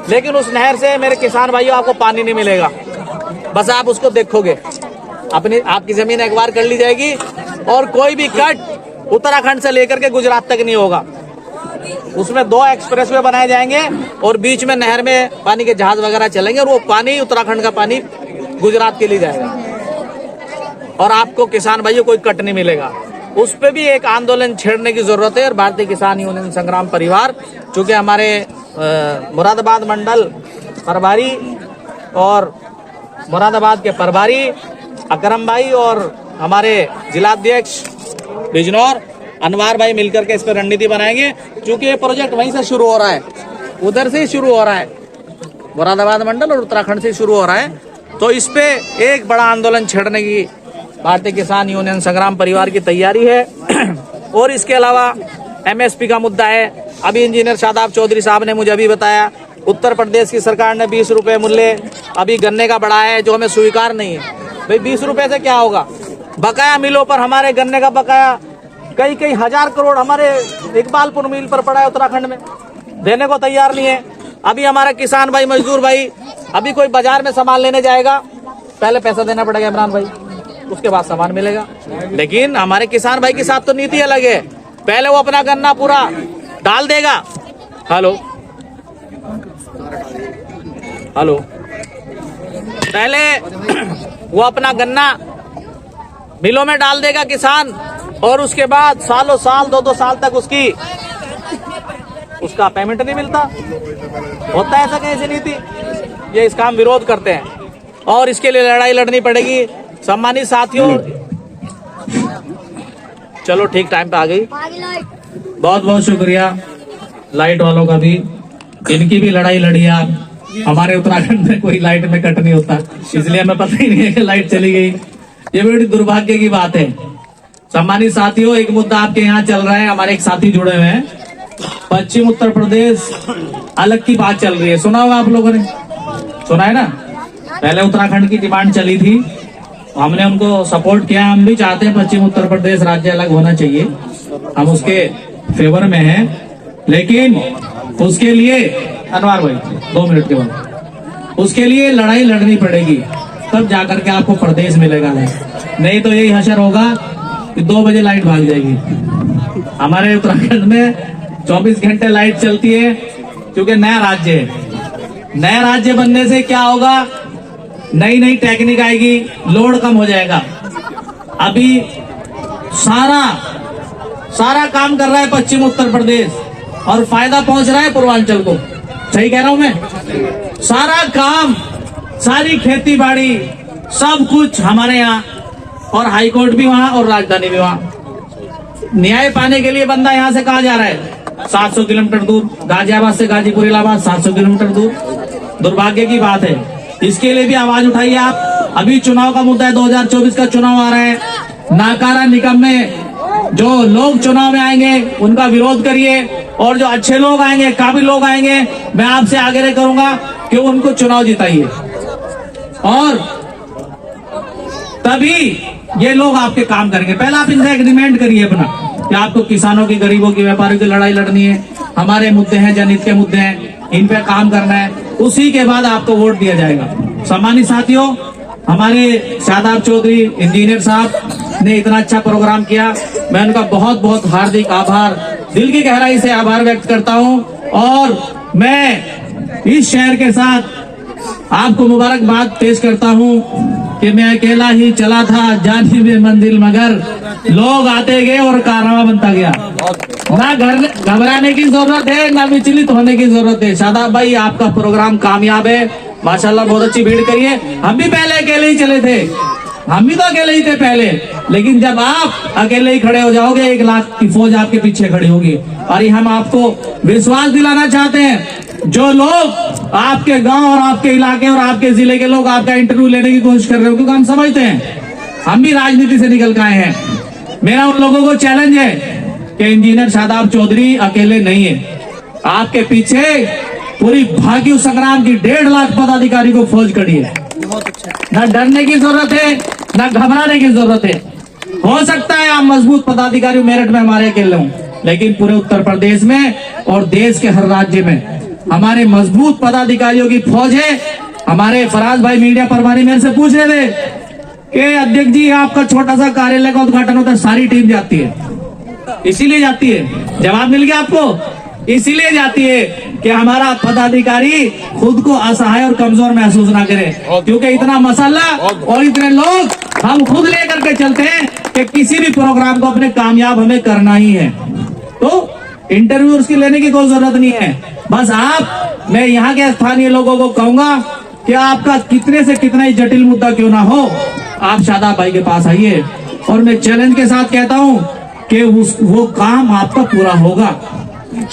लेकिन उस नहर से मेरे किसान भाइयों आपको पानी नहीं मिलेगा। बस आप उसको देखोगे, अपनी आपकी जमीन एक बार कर ली जाएगी, और कोई भी कट उत्तराखंड से लेकर के गुजरात तक नहीं होगा। उसमें 2 एक्सप्रेसवे बनाए जाएंगे और बीच में नहर में पानी के जहाज वगैरह चलेंगे, और वो पानी, उत्तराखंड का पानी गुजरात के लिए जाएगा, और आपको किसान भाइयों कोई कट नहीं मिलेगा। उस पे भी एक आंदोलन छेड़ने की जरूरत है। और भारतीय किसान यूनियन संग्राम परिवार, चूंकि हमारे मुरादाबाद मंडल प्रभारी और मुरादाबाद के प्रभारी अकरम भाई और हमारे जिलाध्यक्ष बिजनौर अनवार भाई मिलकर के इस पर रणनीति बनाएंगे। क्योंकि ये प्रोजेक्ट वहीं से शुरू हो रहा है, उधर से ही शुरू हो रहा है, मुरादाबाद मंडल और उत्तराखंड से शुरू हो रहा है। तो इस पे एक बड़ा आंदोलन छेड़ने की भारतीय किसान यूनियन संग्राम परिवार की तैयारी है। और इसके अलावा MSP का मुद्दा है। अभी इंजीनियर शादाब चौधरी साहब ने मुझे अभी बताया, उत्तर प्रदेश की सरकार ने 20 रुपए मूल्य अभी गन्ने का बढ़ाया है, जो हमें स्वीकार नहीं है। भाई 20 रुपए से क्या होगा? बकाया मिलों पर हमारे गन्ने का बकाया कई हजार करोड़ हमारे इकबालपुर मिल पर पड़ा है, उत्तराखंड में, देने को तैयार नहीं है। अभी हमारा किसान भाई, मजदूर भाई, अभी कोई बाजार में सामान लेने जाएगा, पहले पैसा देना पड़ेगा इमरान भाई, उसके बाद सामान मिलेगा। लेकिन हमारे किसान भाई के साथ तो नीति अलग है। पहले वो अपना गन्ना पूरा डाल देगा, हेलो, पहले वो अपना गन्ना मिलों में डाल देगा किसान, और उसके बाद सालों साल, 2-2 साल तक उसका पेमेंट नहीं मिलता। होता है ऐसा कैसे नीति? ये इसका हम विरोध करते हैं, और इसके लिए लड़ाई लड़नी पड़ेगी। सम्मानित साथियों, चलो ठीक टाइम पे आ गई। बहुत बहुत शुक्रिया। लाइट वालों का भी, इनकी भी लड़ाई लड़ी आप। हमारे उत्तराखंड में कोई लाइट में कट नहीं होता, इसलिए हमें पता ही नहीं है कि लाइट चली गई। ये बड़ी दुर्भाग्य की बात है। सम्मानित साथियों, एक मुद्दा आपके यहाँ चल रहा है, हमारे एक साथी जुड़े हुए हैं, पश्चिम उत्तर प्रदेश अलग की बात चल रही है। सुना होगा आप लोगों ने, सुना है ना? पहले उत्तराखंड की डिमांड चली थी, हमने उनको सपोर्ट किया। हम भी चाहते हैं पश्चिम उत्तर प्रदेश राज्य अलग होना चाहिए, हम उसके फेवर में हैं, लेकिन उसके लिए अनवर भाई 2 मिनट के बाद उसके लिए लड़ाई लड़नी पड़ेगी, तब जाकर के आपको प्रदेश मिलेगा। नहीं तो यही हशर होगा कि 2 बजे लाइट भाग जाएगी। हमारे उत्तराखंड में 24 घंटे लाइट चलती है, क्योंकि नया राज्य है। नया राज्य बनने से क्या होगा, नई नई टेक्निक आएगी, लोड कम हो जाएगा। अभी सारा काम कर रहा है पश्चिम उत्तर प्रदेश, और फायदा पहुंच रहा है पूर्वांचल को। सही कह रहा हूं मैं? सारा काम, सारी खेती बाड़ी, सब कुछ हमारे यहाँ, और हाईकोर्ट भी वहां और राजधानी भी वहां। न्याय पाने के लिए बंदा यहाँ से कहा जा रहा है 700 किलोमीटर दूर, गाजियाबाद से गाजीपुर इलाहाबाद 700 किलोमीटर दूर। दुर्भाग्य की बात है, इसके लिए भी आवाज उठाइए आप। अभी चुनाव का मुद्दा है, 2024 का चुनाव आ रहा है। नाकारा निकम्मे जो लोग चुनाव में आएंगे उनका विरोध करिए, और जो अच्छे लोग आएंगे, काबिल लोग आएंगे, मैं आपसे आग्रह करूंगा कि उनको चुनाव जिताइए, और तभी ये लोग आपके काम करेंगे। पहले आप इनसे एग्रीमेंट करिए अपना कि आपको किसानों की, गरीबों की, व्यापारियों की लड़ाई लड़नी है, हमारे मुद्दे हैं, जनहित के मुद्दे हैं, इन पे काम करना है, उसी के बाद आपको वोट दिया जाएगा। सम्मानित साथियों, हमारे शादाब चौधरी इंजीनियर साहब ने इतना अच्छा प्रोग्राम किया, मैं उनका बहुत बहुत हार्दिक आभार, दिल की गहराई से आभार व्यक्त करता हूं। और मैं इस शहर के साथ आपको मुबारकबाद पेश करता हूं कि मैं अकेला ही चला था जानिबे मंजिल, मगर लोग आते गए और कारनामा बनता गया। ना घबराने की जरूरत है, ना विचलित होने की जरूरत है। शादाब भाई, आपका प्रोग्राम कामयाब है, माशाल्लाह, बहुत अच्छी भीड़ करी है। हम भी पहले अकेले ही चले थे, हम भी तो अकेले ही थे पहले, लेकिन जब आप अकेले ही खड़े हो जाओगे, 1 लाख की फौज आपके पीछे खड़ी होगी। और हम आपको विश्वास दिलाना चाहते हैं, जो लोग आपके गांव और आपके इलाके और आपके जिले के लोग आपका इंटरव्यू लेने की कोशिश कर रहे हो, क्योंकि हम समझते हैं, हम भी राजनीति से निकल के आए हैं। मेरा उन लोगों को चैलेंज है कि इंजीनियर शादाब चौधरी अकेले नहीं है, आपके पीछे पूरी भाग्य संग्राम की 1.5 लाख पदाधिकारी को फौज खड़ी है। न डरने की जरूरत है, न घबराने की जरूरत है। हो सकता है आप मजबूत पदाधिकारी मेरठ में हमारे अकेले हों, लेकिन पूरे उत्तर प्रदेश में और देश के हर राज्य में हमारे मजबूत पदाधिकारियों की फौज है। हमारे फराज भाई मीडिया परवानी मेरे से पूछ रहे थे कि अध्यक्ष जी, आपका छोटा सा कार्यालय का उद्घाटन होता है, सारी टीम जाती है, इसीलिए जाती है। जवाब मिल गया आपको? इसीलिए जाती है कि हमारा पदाधिकारी खुद को असहाय और कमजोर महसूस ना करे, क्योंकि इतना मसाला और इतने लोग हम खुद लेकर के चलते हैं कि किसी भी प्रोग्राम को अपने कामयाब हमें करना ही है। तो इंटरव्यू उसकी लेने की कोई जरूरत नहीं है। बस आप, मैं यहाँ के स्थानीय लोगों को कहूंगा कि आपका कितने से कितना ही जटिल मुद्दा क्यों ना हो, आप शादाब भाई के पास आइए, और मैं चैलेंज के साथ कहता हूँ कि वो काम आपका पूरा होगा।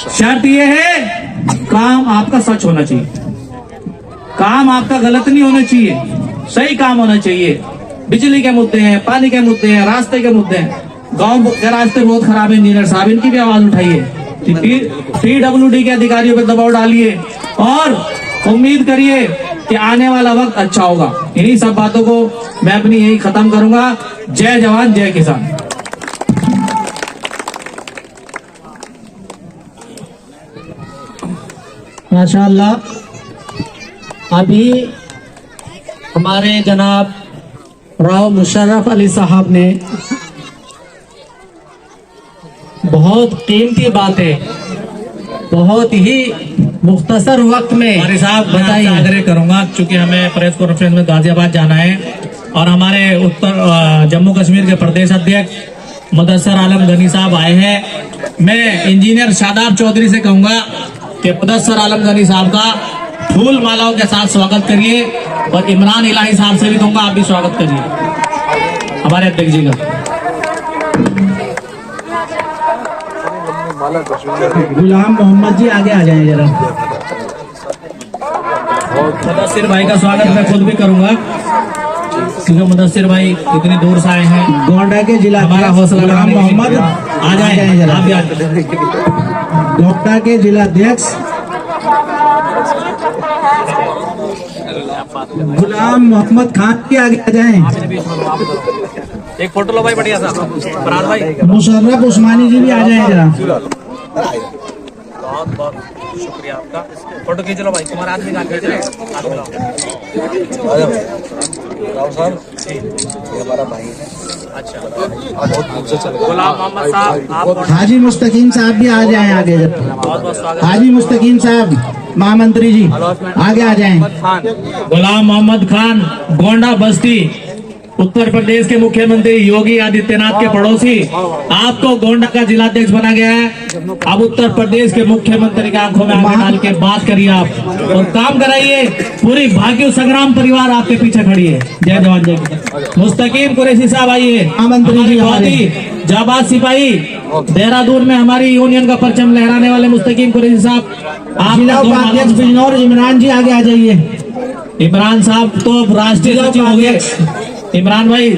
शर्त ये है, काम आपका सच होना चाहिए, काम आपका गलत नहीं होना चाहिए, सही काम होना चाहिए। बिजली के मुद्दे हैं, पानी के मुद्दे हैं, रास्ते के मुद्दे हैं, गांव के रास्ते बहुत खराब है। इंजीनियर साहब, इनकी भी आवाज उठाइए, PWD के अधिकारियों पर दबाव डालिए, और उम्मीद करिए कि आने वाला वक्त अच्छा होगा। इन्हीं सब बातों को मैं अपनी यही खत्म करूंगा। जय जवान, जय किसान। माशाअल्लाह, अभी हमारे जनाब राव मुशर्रफ अली साहब ने बहुत कीमती बातें बहुत ही मुख्तसर वक्त में साहब बताइए। आग्रह करूंगा, क्योंकि हमें प्रेस कॉन्फ्रेंस में गाजियाबाद जाना है, और हमारे उत्तर जम्मू कश्मीर के प्रदेश अध्यक्ष मुदस्सर आलम गनी साहब आए हैं। मैं इंजीनियर शादाब चौधरी से कहूंगा कि मुदस्सर आलम गनी साहब का फूल मालाओं के साथ स्वागत करिए, और इमरान इलाही साहब से भी कहूंगा आप भी स्वागत करिए हमारे अध्यक्ष जी का। गुलाम मोहम्मद जी आगे आ जाएं जरा। मुदस्सिर भाई का स्वागत मैं खुद भी करूंगा, क्योंकि मुदस्सिर भाई इतनी दूर से आए हैं। गोंडा के जिला हमारा हौसला गुलाम मोहम्मद आ जाए जरा। आप भी आ जाएं। गोंडा के जिला अध्यक्ष गुलाम मोहम्मद खान भी आगे आ जाएं। एक फोटो लो भाई बढ़िया सा, फरहाद भाई। मुशर्रफ उस्मानी जी भी आ जाएं जरा। बहुत बहुत शुक्रिया आपका। फोटो खींच लो भाई, तुम्हारा आदमी का खींच लो। अच्छा, गुलाम मोहम्मद साहब आप हाजी मुस्तकीम साहब भी आ जाएं आगे जरा। बहुत बहुत स्वागत। हाजी मुस्तकीम साहब महामंत्री जी आगे आ जाएं। गुलाम मोहम्मद खान, गोंडा बस्ती, उत्तर प्रदेश के मुख्यमंत्री योगी आदित्यनाथ के पड़ोसी, आपको गोंडा का जिलाध्यक्ष बना गया है। अब उत्तर प्रदेश के मुख्यमंत्री की आंखों में आंखें डाल के बात करिए आप और काम कराइए। पूरी भाग्य संग्राम परिवार आपके पीछे खड़ी है। जय जवान जय किसान। मुस्तकीम कुरैशी साहब आइए। महामंत्री जी बहुत ही जाबाज सिपाही, देहरादून में हमारी यूनियन का परचम लहराने वाले मुस्तकीम कुरैशी साहब, जिला आप उपाध्यक्ष बिजनौर इमरान जी आगे आ जाइए। इमरान साहब तो राष्ट्रीय सचिव हो गए। इमरान भाई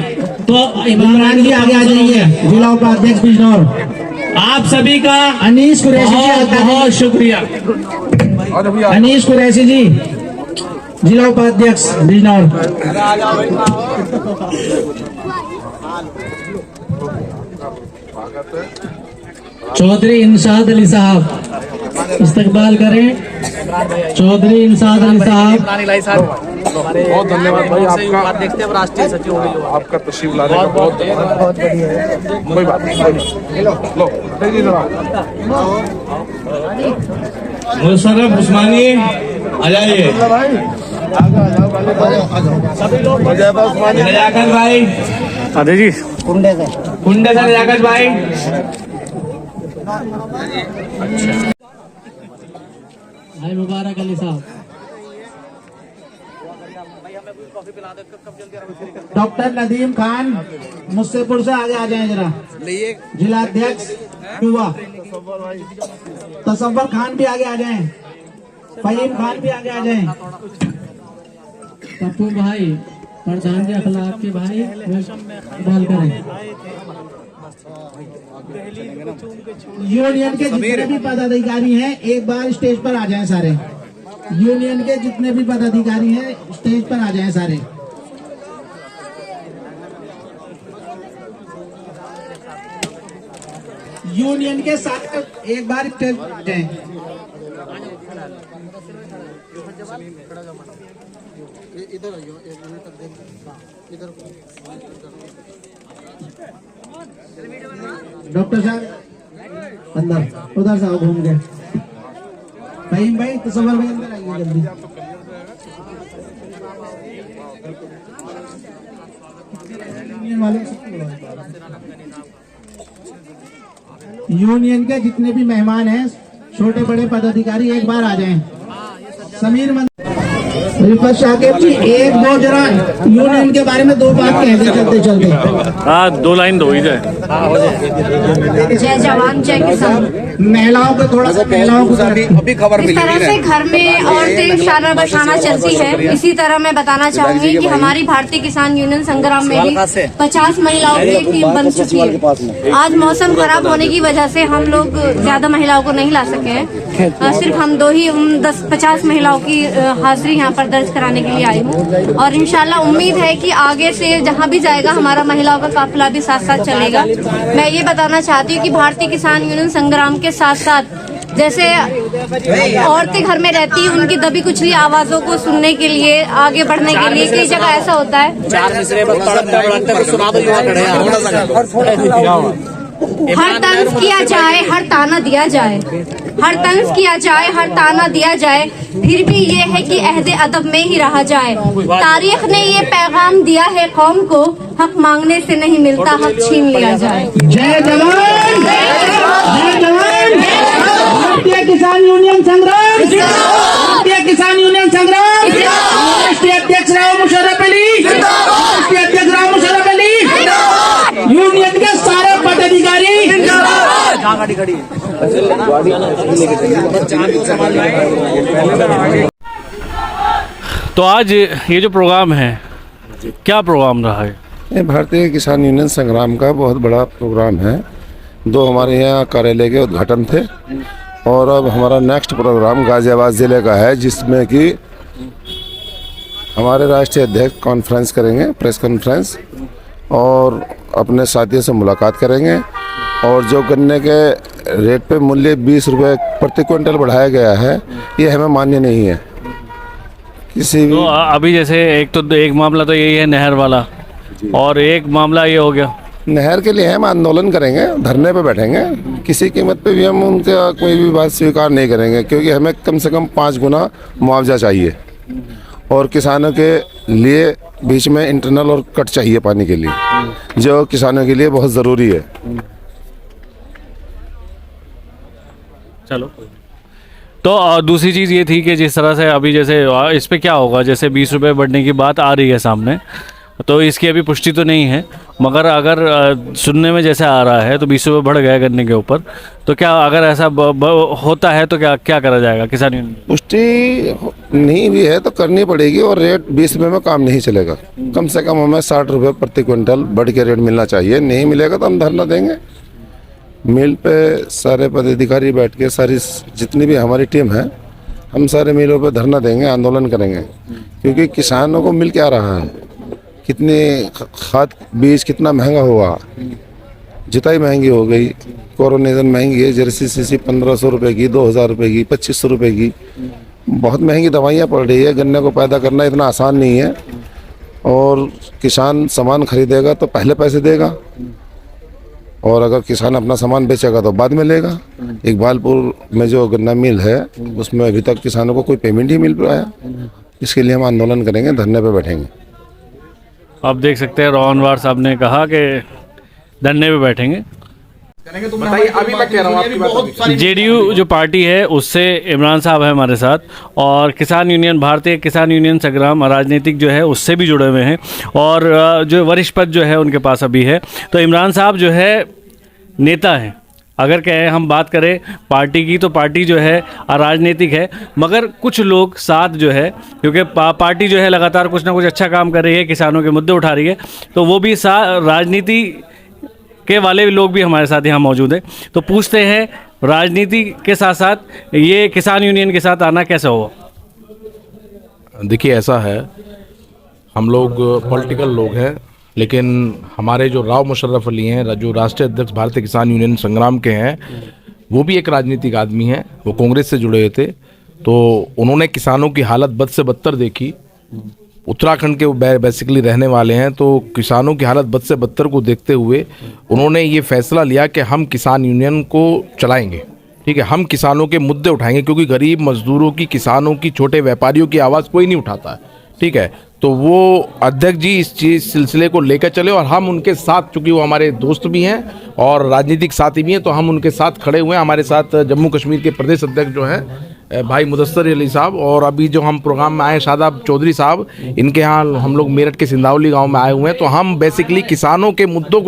तो इमरान जी आगे आ जाइए। जिला उपाध्यक्ष बिजनौर। आप सभी का अनीस कुरैशी जी बहुत आगे आ बहुत शुक्रिया। जाइए। अनीस कुरैशी जी जिला उपाध्यक्ष बिजनौर। चौधरी इंशाद अली साहब इस्तकबाल करें। चौधरी इंशाद अली साहब, बहुत धन्यवाद भाई आपका, देखते हैं राष्ट्रीय सचिव हो गए। आपका तशरीफ लाने का बहुत धन्यवाद। कोई बात नहीं, लो तेजी जरा। मुशर्रफ उस्मानी आ जाइए। नजाकत भाई, आदे जी कुंडे से नजाकत भाई। भाई मुबारक अली साहब। डॉक्टर नदीम खान मुस्सेपुर से आगे आ जाएं जरा। जिलाध्यक्ष युवा। तसव्वुर खान भी आगे आ जाएं। फहीम खान भी आगे आ जाएं। पप्पू भाई प्रधान जी अखलाक के भाई बाल करें। यूनियन के जितने भी पदाधिकारी हैं एक बार स्टेज पर आ जाएं सारे। यूनियन के जितने भी पदाधिकारी हैं स्टेज पर आ जाएं सारे। यूनियन के साथ एक बार स्टेज पर आ जाएं। डॉक्टर साहब अंदर, उधर से आओ घूम के। फहीम भाई तसव्वुर भाई अंदर आइए जल्दी। यूनियन के जितने भी मेहमान हैं छोटे बड़े पदाधिकारी एक बार आ जाएं। समीर रिफत शाकिब जी एक दो जरा यूनियन के बारे में दो बात कह दे चलते चलते। हाँ, 2 लाइन दो ही जाए। जय जवान जय किसान। महिलाओं को थोड़ा सा, महिलाओं को अभी खबर इस तरह से घर में औरतें शाना बशाना चलती है। इसी तरह मैं बताना चाहूंगी कि हमारी भारतीय किसान यूनियन संग्राम में भी 50 महिलाओं की एक टीम बन चुकी है। आज मौसम खराब होने की वजह से हम लोग ज्यादा महिलाओं को नहीं ला सके हैं। सिर्फ हम 50 महिलाओं की हाजिरी यहाँ पर दर्ज कराने के लिए आई हूँ। और इंशाल्लाह उम्मीद है कि आगे से जहाँ भी जाएगा हमारा महिलाओं का काफिला भी साथ साथ चलेगा। मैं ये बताना चाहती हूँ कि भारतीय किसान यूनियन संग्राम के साथ साथ जैसे औरतें घर में रहती हैं, उनकी दबी कुचली आवाजों को सुनने के लिए, आगे बढ़ने के लिए कई जगह ऐसा होता है। हर तंज किया जाए, हर ताना दिया जाए, हर तंज किया जाए, हर ताना दिया जाए, फिर भी ये है कि अहदे अदब में ही रहा जाए। तारीख ने ये पैगाम दिया है कौम को, हक मांगने से नहीं मिलता, हक छीन लिया जाए। जय जवान जय जवान। भारतीय किसान यूनियन संग्राम, भारतीय किसान यूनियन संग्राम। राष्ट्रीय अध्यक्ष राव मुशर्रफ अली, राष्ट्रीय अध्यक्ष राव मुशर्रफ अली, यूनियन के सारे पदाधिकारी तो आज ये जो प्रोग्राम है, क्या प्रोग्राम रहा है? ये भारतीय किसान यूनियन संग्राम का बहुत बड़ा प्रोग्राम है। दो हमारे यहाँ कार्यालय के उद्घाटन थे और अब हमारा नेक्स्ट प्रोग्राम गाजियाबाद ज़िले का है, जिसमें कि हमारे राष्ट्रीय अध्यक्ष कॉन्फ्रेंस करेंगे, प्रेस कॉन्फ्रेंस, और अपने साथियों से मुलाकात करेंगे। और जो गन्ने के रेट पे मूल्य 20 रुपये प्रति क्विंटल बढ़ाया गया है, ये हमें मान्य नहीं है। किसी भी तो अभी जैसे एक मामला तो यही है नहर वाला, और एक मामला ये हो गया नहर के लिए हम आंदोलन करेंगे, धरने पे बैठेंगे। किसी कीमत पे भी हम उनका कोई भी बात स्वीकार नहीं करेंगे, क्योंकि हमें कम से कम 5 गुना मुआवजा चाहिए और किसानों के लिए बीच में इंटरनल और कट चाहिए पानी के लिए, जो किसानों के लिए बहुत ज़रूरी है। चलो। तो दूसरी चीज़ ये थी कि जिस तरह से अभी जैसे इस पे क्या होगा, जैसे 20 रुपये बढ़ने की बात आ रही है सामने, तो इसकी अभी पुष्टि तो नहीं है, मगर अगर सुनने में जैसे आ रहा है तो 20 रुपये बढ़ गए गन्ने के ऊपर, तो क्या अगर ऐसा होता है तो क्या करा जाएगा किसान यूनियन? पुष्टि नहीं भी है तो करनी पड़ेगी, और रेट 20 रुपये में काम नहीं चलेगा। कम से कम हमें 60 रुपये प्रति क्विंटल बढ़ के रेट मिलना चाहिए। नहीं मिलेगा तो हम धरना देंगे। मिल पे सारे पदाधिकारी बैठ के, सारी जितनी भी हमारी टीम है, हम सारे मिलों पे धरना देंगे, आंदोलन करेंगे, क्योंकि किसानों को मिल क्या रहा है, कितने खाद बीज कितना महंगा हुआ, जुताई महंगी हो गई, कोरोनेजन महंगी है, जर्सी सीसी 1500 रुपये की, 2000 रुपये की, 2500 रुपये की, बहुत महंगी दवाइयाँ पड़ रही है। गन्ने को पैदा करना इतना आसान नहीं है, और किसान सामान खरीदेगा तो पहले पैसे देगा, और अगर किसान अपना सामान बेचेगा तो बाद में लेगा। इकबालपुर में जो गन्ना मिल है, उसमें अभी तक किसानों को कोई पेमेंट ही मिल रहा है। इसके लिए हम आंदोलन करेंगे, धरने पे बैठेंगे। आप देख सकते हैं रोहनवार साहब ने कहा कि धरने पे बैठेंगे। जेडीयू जो पार्टी है उससे इमरान साहब है हमारे साथ, और किसान यूनियन, भारतीय किसान यूनियन संग्राम राजनीतिक जो है उससे भी जुड़े हुए हैं, और जो वरिष्ठ पद जो है उनके पास अभी है। तो इमरान साहब जो है नेता हैं। अगर कहें हम बात करें पार्टी की, तो पार्टी जो है राजनीतिक है, मगर कुछ लोग साथ जो है, क्योंकि पार्टी जो है लगातार कुछ ना कुछ अच्छा काम कर रही है, किसानों के मुद्दे उठा रही है, तो वो भी राजनीति के वाले लोग भी हमारे साथ यहाँ मौजूद हैं। तो पूछते हैं, राजनीति के साथ साथ ये किसान यूनियन के साथ आना कैसे हुआ? देखिए, ऐसा है, हम लोग पॉलिटिकल लोग हैं, लेकिन हमारे जो राव मुशर्रफ अली हैं, जो राष्ट्रीय अध्यक्ष भारतीय किसान यूनियन संग्राम के हैं, वो भी एक राजनीतिक आदमी हैं। वो कांग्रेस से जुड़े हुए थे, तो उन्होंने किसानों की हालत बद से बदतर देखी। उत्तराखंड के वो बेसिकली रहने वाले हैं, तो किसानों की हालत बद से बदतर को देखते हुए उन्होंने ये फैसला लिया कि हम किसान यूनियन को चलाएंगे। ठीक है, हम किसानों के मुद्दे उठाएंगे, क्योंकि गरीब मजदूरों की, किसानों की, छोटे व्यापारियों की आवाज़ कोई नहीं उठाता है। ठीक है, तो वो अध्यक्ष जी इस सिलसिले को लेकर चले, और हम उनके साथ, चूँकि वो हमारे दोस्त भी हैं और राजनीतिक साथी भी हैं, तो हम उनके साथ खड़े हुए हैं। हमारे साथ जम्मू कश्मीर के प्रदेश अध्यक्ष जो हैं भाई मुदस्सर अली साहब, और अभी जो हम प्रोग्राम में आए शादाब चौधरी साहब, इनके यहाँ हम लोग मेरठ के सिंधावली गांव में आए हुए हैं। तो हम बेसिकली किसानों के मुद्दों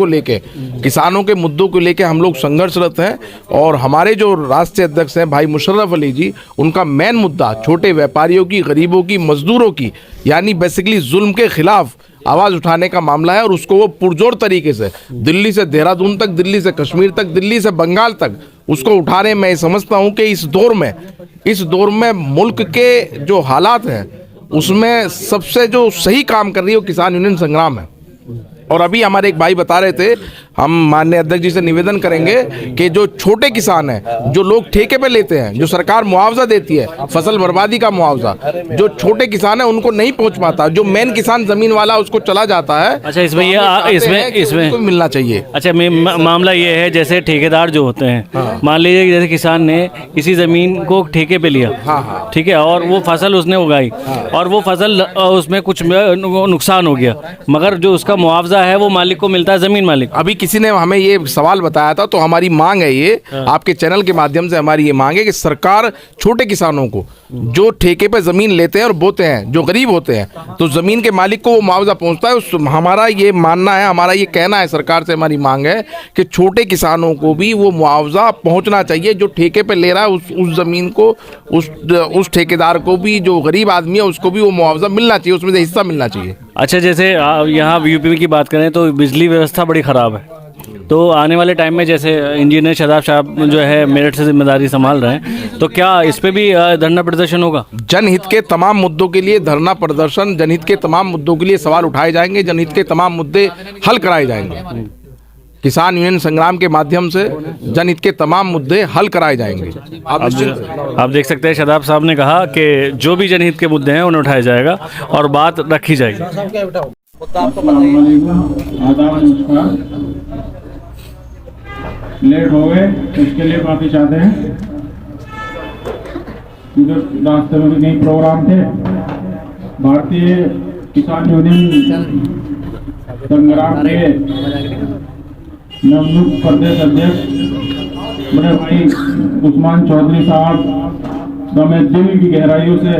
को लेके हम लोग संघर्षरत हैं, और हमारे जो राष्ट्रीय अध्यक्ष हैं भाई मुशर्रफ अली जी, उनका मेन मुद्दा छोटे व्यापारियों की, गरीबों की, मजदूरों की, यानी बेसिकली जुल्म के खिलाफ आवाज़ उठाने का मामला है। और उसको वो पुरजोर तरीके से दिल्ली से देहरादून तक, दिल्ली से कश्मीर तक, दिल्ली से बंगाल तक उसको उठाने में समझता हूँ कि इस दौर में मुल्क के जो हालात हैं उसमें सबसे जो सही काम कर रही है वो किसान यूनियन संग्राम है। और अभी हमारे एक भाई बता रहे थे, हम माननीय अध्यक्ष जी से निवेदन करेंगे कि जो छोटे किसान हैं, जो लोग ठेके पे लेते हैं, जो सरकार मुआवजा देती है, फसल बर्बादी का मुआवजा, जो छोटे किसान है उनको नहीं पहुंच पाता, जो मेन किसान जमीन वाला उसको चला जाता है। अच्छा, इसमें तो मिलना चाहिए। अच्छा, मामला ये है, जैसे ठेकेदार जो होते हैं, मान लीजिए जैसे किसान ने किसी जमीन को ठेके पे लिया, ठीक है, और वो फसल उसने उगाई, और वो फसल उसमें कुछ नुकसान हो गया, मगर जो उसका मुआवजा मुआवजा है वो मालिक को मिलता है, जमीन मालिक। अभी किसी ने हमें ये सवाल बताया था, तो हमारी मांग है ये, आपके चैनल के माध्यम से हमारी ये मांग है कि सरकार छोटे किसानों को जो ठेके पे जमीन लेते हैं और बोते हैं, जो गरीब होते हैं, तो जमीन के मालिक को वो मुआवजा पहुंचता है। हमारा ये मानना है, हमारा ये कहना है, सरकार से हमारी मांग है कि छोटे किसानों को भी वो मुआवजा पहुंचना चाहिए। जो ठेके पे ले रहा है उस जमीन को, उस ठेकेदार को भी, जो गरीब आदमी है उसको भी वो मुआवजा मिलना चाहिए, उसमें से हिस्सा मिलना चाहिए। अच्छा, जैसे यहाँ यूपी की बात करें तो बिजली व्यवस्था बड़ी ख़राब है, तो आने वाले टाइम में जैसे इंजीनियर शादाब साहब जो है मेरठ से जिम्मेदारी संभाल रहे हैं, तो क्या इस पे भी धरना प्रदर्शन होगा? जनहित के तमाम मुद्दों के लिए धरना प्रदर्शन, जनहित के तमाम मुद्दों के लिए सवाल उठाए जाएंगे, जनहित के तमाम मुद्दे हल कराए जाएंगे। किसान यूनियन संग्राम के माध्यम से जनहित के तमाम मुद्दे हल कराए जाएंगे। आप देख सकते हैं शादाब साहब ने कहा कि जो भी जनहित के मुद्दे हैं उन्हें उठाया जाएगा और बात रखी जाएगी। लेट हो गए उसके लिए माफी चाहते हैं। इधर रास्ते में भी कई प्रोग्राम थे। भारतीय किसान यूनियन संग्राम के नवनियुक्त प्रदेश अध्यक्ष बड़े भाई उस्मान चौधरी साहब का मैं दिल की गहराइयों से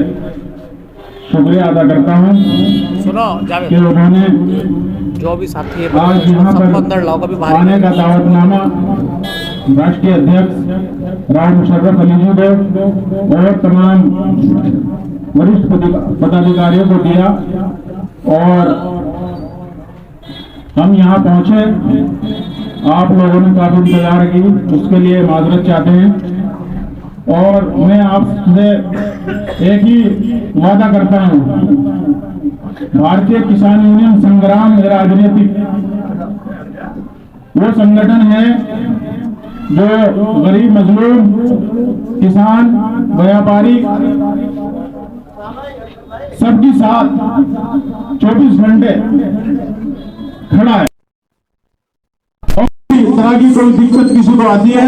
शुक्रिया अदा करता हूँ कि उन्होंने जो भी साथी है आज यहाँ पर आने का दावतनामा राष्ट्रीय अध्यक्ष राव मुशर्रफ अली जी को और तमाम वरिष्ठ पदाधिकारियों को दिया और हम यहाँ पहुंचे। आप लोगों ने काफी इंतजार की, उसके लिए माजरत चाहते हैं और मैं आपसे एक ही वादा करता हूँ, भारतीय किसान यूनियन संग्राम राजनीतिक वो संगठन है जो गरीब मजलूम किसान व्यापारी सबके साथ 24 घंटे खड़ा है। और इस तरह की कोई दिक्कत किसी को आती है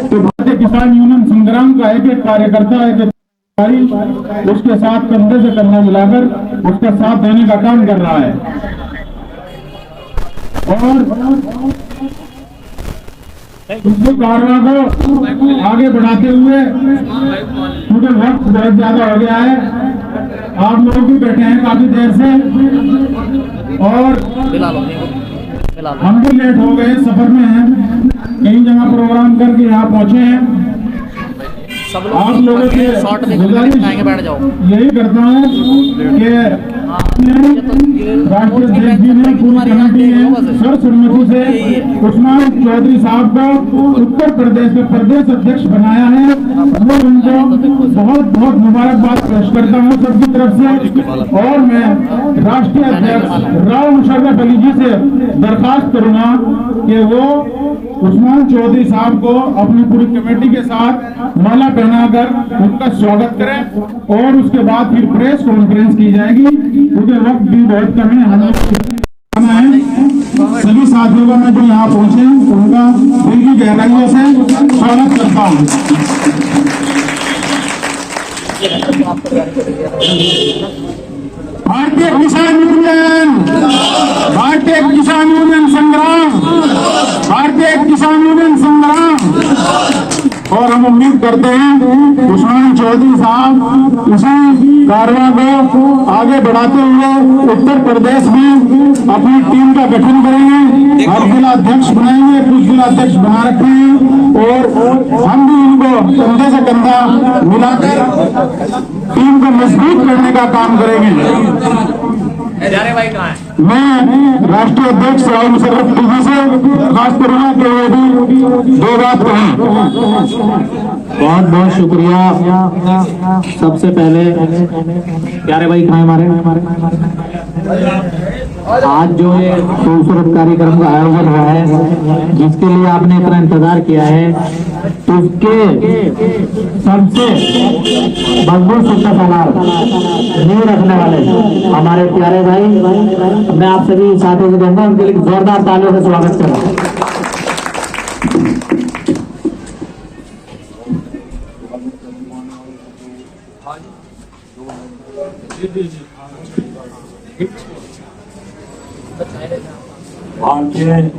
तो भारतीय किसान यूनियन संग्राम का एक एक कार्यकर्ता, एक उसके साथ कंधे से कंधा मिलाकर उसका साथ देने का काम कर रहा है। और इसके कारवा को आगे बढ़ाते हुए, क्योंकि वक्त बहुत ज्यादा हो गया है, आप लोग भी बैठे हैं काफी देर से और हम भी लेट हो गए, सफर में हैं, कई जगह प्रोग्राम करके यहाँ पहुंचे हैं। आप लोगों से गुजारिश यही करता हूँ कि राष्ट्रीय अध्यक्ष जी ने पूरी कमेटी ने सर्वसम्मति से उस्मान चौधरी साहब को उत्तर प्रदेश के प्रदेश अध्यक्ष बनाया है। मैं उनको बहुत बहुत मुबारकबाद पेश करता हूँ सबकी तरफ से। और मैं राष्ट्रीय अध्यक्ष राव मुशर्रफ अली जी से दरखास्त करूंगा कि वो उस्मान चौधरी साहब को अपनी पूरी कमेटी के साथ माला पहनाकर उनका स्वागत करें और उसके बाद फिर प्रेस कॉन्फ्रेंस की जाएगी, क्योंकि वक्त भी बहुत कम है। हमें सभी साथियों का मैं जो यहाँ पहुंचे उनका दिल की गहराइयों से स्वागत करता हूँ। भारतीय किसान यूनियन, भारतीय किसान यूनियन संग्राम, भारतीय किसान यूनियन संग्राम। और हम उम्मीद करते हैं उस्मान चौधरी साहब इसी कारवा को आगे बढ़ाते हुए उत्तर प्रदेश में अपनी टीम का गठन करेंगे, हर जिला अध्यक्ष बनाएंगे, कुछ जिला अध्यक्ष बना रखे हैं और हम भी इनको कंधे से कंधा मिलाकर टीम को मजबूत करने का काम करेंगे। मैं राष्ट्रीय अध्यक्ष राव मुशर्रफ जी से खास करूंगा कि वो भी दो बात कहें। बहुत बहुत शुक्रिया। सबसे पहले प्यारे भाई कहाँ हमारे आज जो ये खूबसूरत कार्यक्रम का आयोजन हुआ है, जिसके लिए आपने इतना इंतजार किया है, उसके सबसे मजबूत सलाह नींव रखने वाले हमारे प्यारे भाई, मैं आप सभी साथियों से कहूँगा उनके लिए जोरदार तालियों से स्वागत कर रहा हूँ। भारतीय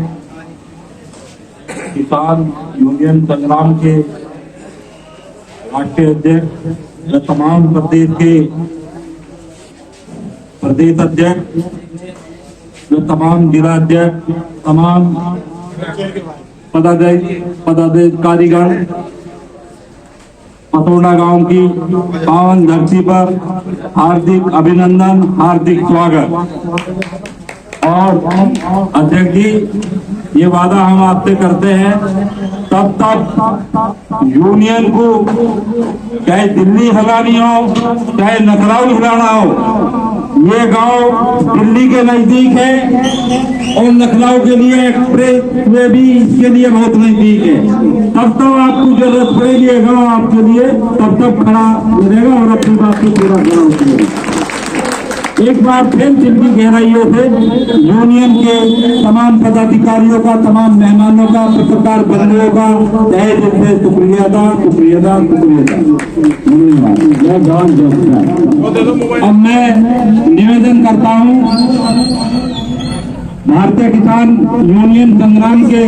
किसान यूनियन संग्राम के राष्ट्रीय अध्यक्ष व तमाम प्रदेश के प्रदेश अध्यक्ष व तमाम जिला अध्यक्ष, तमाम पदाधिकारीगण, पतोड़ा गांव की पावन धरती पर हार्दिक अभिनंदन, हार्दिक स्वागत। और अध्यक्ष जी, ये वादा हम आपसे करते हैं, तब तक यूनियन को चाहे दिल्ली हिलानी हो, चाहे लखनऊ हिलाना हो, ये गांव दिल्ली के नजदीक है और लखनऊ के लिए एक्सप्रेस वे भी इसके लिए बहुत नजदीक है। तब तक आपको जरूरत पड़ेगी, ये गांव आपके लिए तब तक खड़ा रहेगा और अपनी बात को पूरा करेगा। एक बार फिर दिल की गहराइयों से यूनियन के तमाम पदाधिकारियों का, तमाम मेहमानों का, पत्रकार बंधुओं का तहे दिल से शुक्रिया था, शुक्रिया था, शुक्रिया था। जय जवान जय किसान। अब मैं निवेदन करता हूँ, भारतीय किसान यूनियन संग्राम के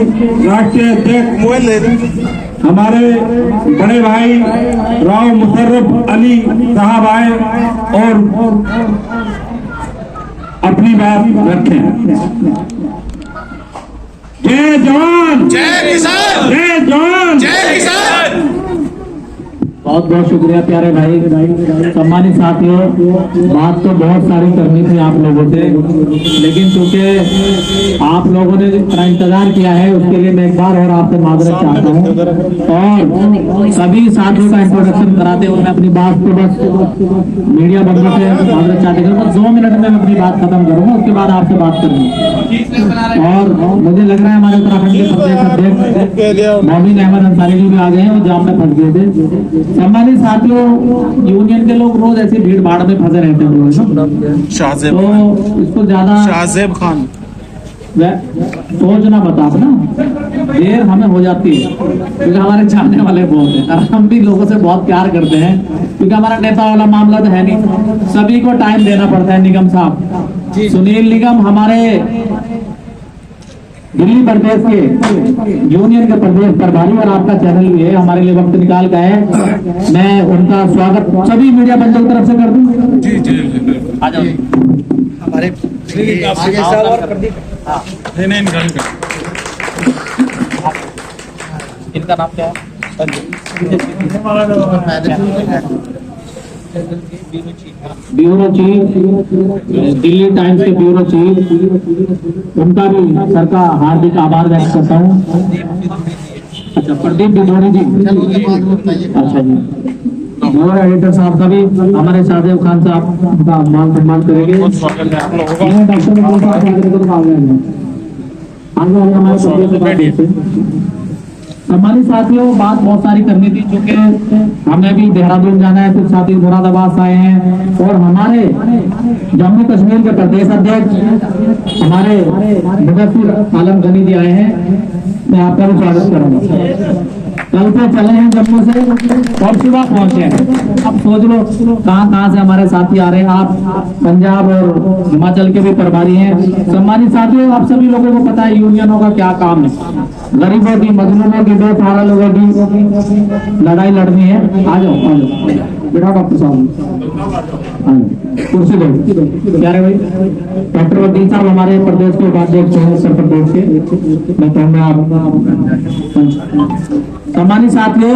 राष्ट्रीय अध्यक्ष हमारे बड़े भाई राव मुशर्रफ अली साहब आए और अपनी बात रखें। जय जवान जय किसान, जय जवान जय किसान। बहुत बहुत शुक्रिया प्यारे भाई। सम्मानित साथियों, बात तो बहुत सारी करनी थी आप लोगों से, लेकिन चूंकि आप लोगों ने जितना इंतजार किया है उसके लिए मैं एक बार और आपसे माजरत चाहता हूँ और सभी साथियों का इंट्रोडक्शन कराते हुए मैं अपनी बात को बस मीडिया बंधुओं से माजरत चाहते हुए बस 2 मिनट में अपनी बात खत्म करूंगा, उसके बाद आपसे बात करूंगा। और मुझे लग रहा है हमारे उत्तराखंड के प्रदेश अध्यक्ष मोमिन अहमद अंसारी जी भी आ गए हैं और जहाँ पे फंस गए थे। सम्मानित साथियों, यूनियन के लोग रोज ऐसी भीड़ भाड़ में फंसे रहते हैं, तो इसको ज्यादा शाहजेब खान सोचना बता ना, देर हमें हो जाती है क्योंकि हमारे चाहने वाले बहुत हैं और हम भी लोगों से बहुत प्यार करते हैं, क्योंकि हमारा नेता वाला मामला तो है नहीं, सभी को टाइम देना पड़ता है। निगम साहब, सुनील निगम हमारे दिल्ली प्रदेश के यूनियन के प्रदेश प्रभारी और आपका चैनल भी है, हमारे लिए वक्त निकाल का है। मैं उनका स्वागत सभी मीडिया बंधुओं की तरफ से कर दूं। जी जी आ जाओ हमारे इनका नाम क्या है? ब्यूरो चीफ, दिल्ली टाइम्स के ब्यूरो चीफ, उनका भी सर का हार्दिक आभार व्यक्त करता हूँ। अच्छा, प्रदीप बिधोनी जी, अच्छा जी, और एडिटर साहब का भी हमारे शाहजेब खान साहब का मान सम्मान करेंगे। हमारे साथियों, बात बहुत सारी करनी थी, चूंकि हमें भी देहरादून जाना है, कुछ साथी मुरादाबाद आए हैं और हमारे जम्मू कश्मीर के प्रदेश अध्यक्ष हमारे मुदस्सिर आलम गनी जी आए हैं, मैं आपका भी स्वागत करूंगा। कल से चले हैं जम्मू से और सुबह पहुंचे हैं। अब सोच लो कहाँ से हमारे साथी आ रहे हैं। आप पंजाब और हिमाचल के भी प्रभारी हैं। सम्मानित साथियों, आप सभी लोगों को पता है यूनियनों का क्या काम है, गरीबों की, मजलूमों की, बेसहारा लोगों की लड़ाई लड़नी है। आ जाओ बेटा, डॉक्टर साहब कुर्सी दो प्यारे भाई। डॉक्टर वकील साहब हमारे प्रदेश के उपाध्यक्ष हैं उत्तर प्रदेश के, मैं कहूँगा आप। सम्मानित साथियों,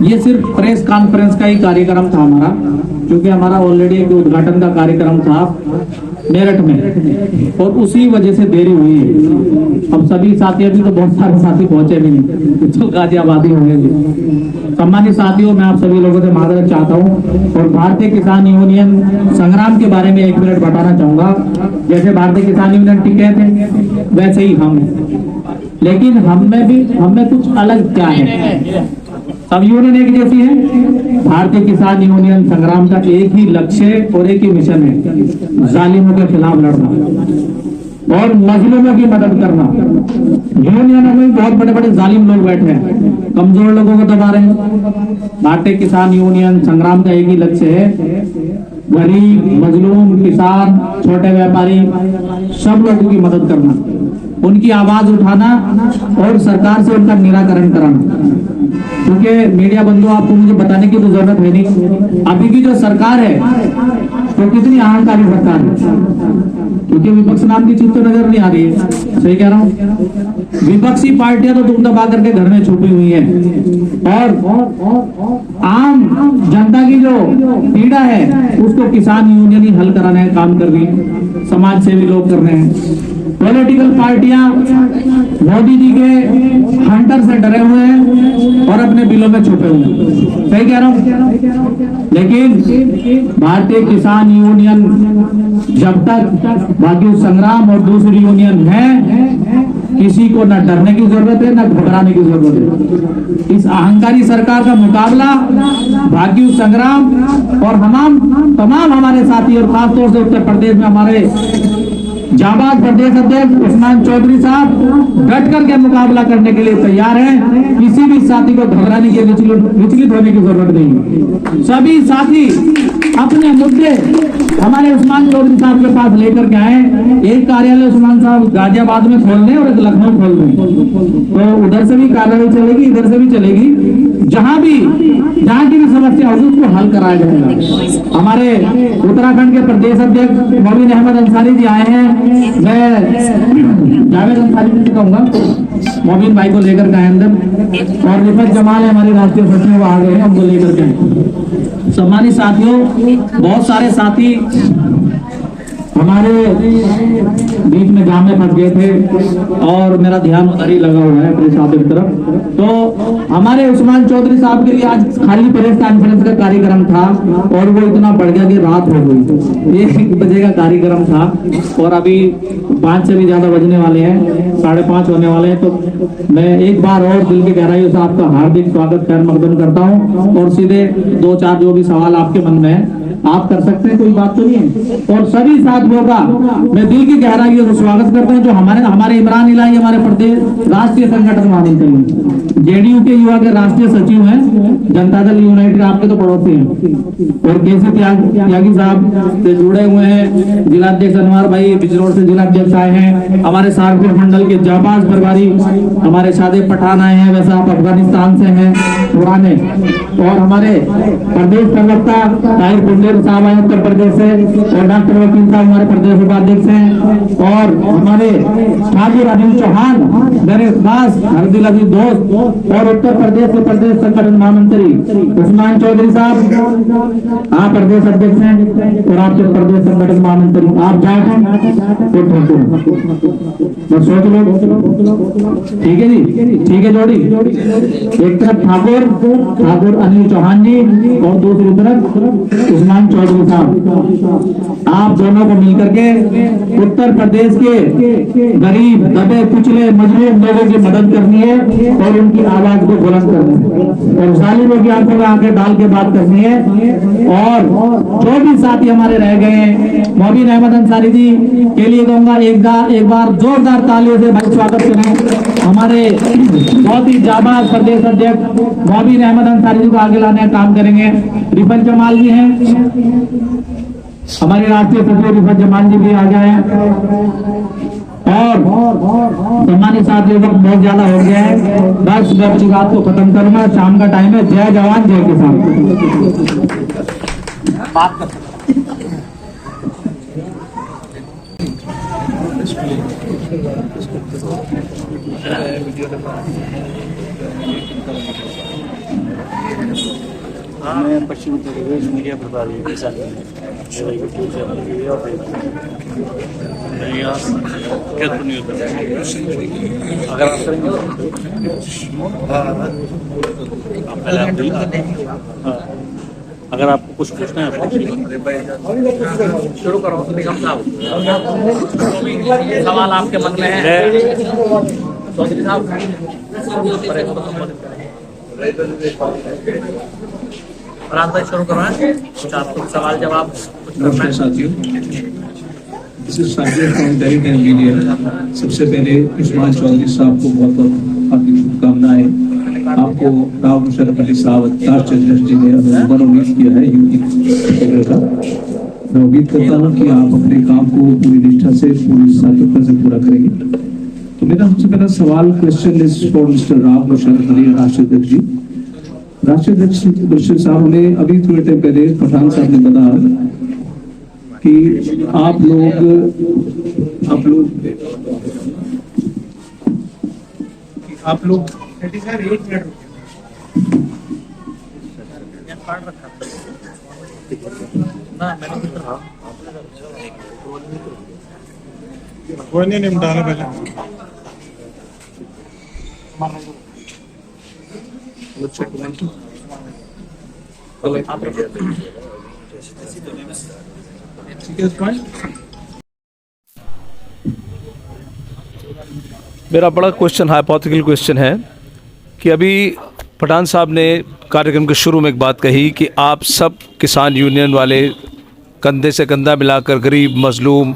ये सिर्फ प्रेस कॉन्फ्रेंस का ही कार्यक्रम था हमारा, क्योंकि हमारा ऑलरेडी एक उद्घाटन का कार्यक्रम था मेरठ में और उसी वजह से देरी हुई है। अब सभी साथी, अभी तो बहुत सारे साथी पहुंचे भी नहीं, तो गाजियाबादी हो गए। सम्मानित साथियों, मैं आप सभी लोगों से माजरत चाहता हूं और भारतीय किसान यूनियन संग्राम के बारे में 1 मिनट बताना चाहूंगा। जैसे भारतीय किसान यूनियन टिके थे वैसे ही हम, लेकिन हमें कुछ अलग क्या है। सब यूनियन एक जैसी है। भारतीय किसान यूनियन संग्राम का एक ही लक्ष्य और एक ही मिशन है, जालिमों के खिलाफ लड़ना और मजलूमों की मदद करना। यूनियनों में बहुत बड़े बड़े जालिम लोग बैठे हैं, कमजोर लोगों को दबा रहे हैं। भारतीय किसान यूनियन संग्राम का एक ही लक्ष्य है गरीब, मजलूम, किसान, छोटे व्यापारी, सब लोगों की मदद करना, उनकी आवाज उठाना और सरकार से उनका निराकरण कराना। क्योंकि मीडिया बंधु, आपको मुझे बताने की तो जरूरत है नहीं, अभी की जो सरकार है तो कितनी अहंकारी सरकार है, क्योंकि विपक्ष नाम की चीज तो नजर नहीं आ रही है। सही कह रहा हूँ, विपक्षी पार्टियां तो दुम दबा करके घर में छुपी हुई है और आम जनता की जो पीड़ा है उसको किसान यूनियन ही हल कराने का काम कर रही है, समाज सेवी लोग कर रहे हैं। पॉलिटिकल पार्टियां मोदी जी के हंटर से डरे हुए हैं और अपने बिलों में छुपे हुए हैं। सही कह रहा हूं, लेकिन भारतीय किसान यूनियन जब तक बाकी संग्राम और दूसरी यूनियन है, किसी को न डरने की जरूरत है न घबराने की जरूरत है। इस अहंकारी सरकार का मुकाबला भाग्य संग्राम और तमाम हमारे साथी और खासतौर से उत्तर प्रदेश में हमारे जाबाज प्रदेश अध्यक्ष उस्मान चौधरी साहब डट करके मुकाबला करने के लिए तैयार हैं। किसी भी साथी को घबराने के विचलित होने की जरूरत नहीं। सभी साथी अपने मुद्दे हमारे उस्मान चौधरी साहब के पास लेकर के आए। एक कार्यालय उस्मान साहब गाजियाबाद में खोल रहे हैं और एक लखनऊ खोल रहे हैं, तो उधर से भी कार्रवाई चलेगी, इधर से भी चलेगी। जहां की भी समस्या होगी उसको हल कराया जाएगा। हमारे उत्तराखंड के प्रदेश अध्यक्ष मोबिन अहमद अंसारी जी आए हैं। मैं जावेद अंसारी जी से कहूंगा मोबिन भाई को लेकर के आए अंदर, और रिफत जमाल है हमारे राष्ट्रीय सचिव, वो आ गए हैं, हमको लेकर के आए। सम्मानित साथियों, बहुत सारे साथी हमारे बीच में जाम में फंस गए थे और मेरा ध्यान उधर ही लगा हुआ है अपने साथियों की तरफ। तो हमारे उस्मान चौधरी साहब के लिए आज खाली प्रेस कॉन्फ्रेंस का कार्यक्रम था और वो इतना बढ़ गया कि रात हो गई। 1 बजे का कार्यक्रम था और अभी 5 से भी ज्यादा बजने वाले हैं, 5:30 होने वाले हैं। तो मैं एक बार और दिल की गहराइयों से आपका हार्दिक स्वागत खैर मकदम करता हूँ और सीधे 2-4 जो भी सवाल आपके मन में है आप कर सकते हैं, कोई बात तो नहीं है। और सभी साथियों का मैं दिल की गहराइयों से स्वागत करता हूं जो हमारे इमरान इलाही हमारे प्रदेश राष्ट्रीय संगठन महामंत्री, जेडीयू के युवा के राष्ट्रीय सचिव हैं, जनता दल यूनाइटेड आपके तो पड़ोसी हैं, और केसी त्यागी साहब से जुड़े हुए हैं। जिलाध्यक्ष अनवर भाई बिजनौर से जिलाध्यक्ष आए हैं। हमारे सहारनपुर मंडल के जाबाज प्रभारी हमारे शादेब पठान आए हैं, वैसे आप अफगानिस्तान से हैं पुराने। और हमारे प्रदेश प्रवक्ता ताहिर पुंडेर साहब आए उत्तर प्रदेश से, और डॉक्टर वकील साहब हमारे प्रदेश उपाध्यक्ष हैं, और हमारे ठाकुर अनिल चौहान मेरे खास हरदिल अजीज दोस्त, और उत्तर प्रदेश के प्रदेश संगठन महामंत्री उस्मान चौधरी साहब आप प्रदेश अध्यक्ष हैं और आपके प्रदेश संगठन महामंत्री आप जाए तो सोच लो। ठीक है जी, ठीक है जोड़ी। एक तरफ ठाकुर अनिल चौहान जी और दूसरी तरफ उस्मान चौधरी साहब, आप दोनों को मिलकर के उत्तर प्रदेश के गरीब, दबे कुचले, मजलूम लोगों की मदद करनी है और उनकी आवाज को बुलंद करना है और जालिमों की आंखों में आंखें डाल के बात करनी है। और जो भी साथी हमारे रह गए हैं, मोबिन अहमद अंसारी जी के लिए कहूंगा एक बार जोरदार तालियों से भाई स्वागत करें। हमारे बहुत ही जाबाज प्रदेश अध्यक्ष मोबिन अहमद अंसारी जी को आगे लाने का काम करेंगे। रिफत जमाल जी हैं, हमारे राष्ट्रीय सचिव रिफत जमाल जी भी आ गए हैं। और सम्मानित साथियों वक्त बहुत ज्यादा हो गया है, बस मैं अपनी बात को खत्म करूंगा। शाम का टाइम है। जय जवान जय किसान। मैं पश्चिम उत्तर प्रदेश मीडिया प्रभारी किसान यूट्यूब चैनल और अगर आप करेंगे अगर आपको कुछ पूछना है शुरू करो निगम साहब, सवाल आपके मन में है चौधरी साहब। शुरू करो, सवाल जवाब नमस्कार साथियों, this is Sajid from Dainik media. सबसे पहले उस्मान चौधरी साहब को बहुत बहुत हार्दिक शुभकामनाएं आपको राव मुशर्रफ अली साहब राष्ट्रीय अध्यक्ष जी ने मनोनीत किया है यूपी का। मैं उम्मीद करता हूँ कि आप अपने काम को पूरी निष्ठा से, पूरी सार्थकता से पूरा करेंगे। तो मेरा सबसे पहला सवाल question is for mister Rao Musharraf Ali, राष्ट्रीय अध्यक्ष जी। राष्ट्रीय अध्यक्ष साहब ने अभी थोड़े टाइम पहले पठान साहब ने बताया कि आप लोग कोई नहीं निपटा लो पहले। मेरा बड़ा क्वेश्चन, हाइपोथेटिकल क्वेश्चन है कि अभी पठान साहब ने कार्यक्रम के शुरू में एक बात कही कि आप सब किसान यूनियन वाले कंधे से कंधा मिलाकर गरीब, मजलूम,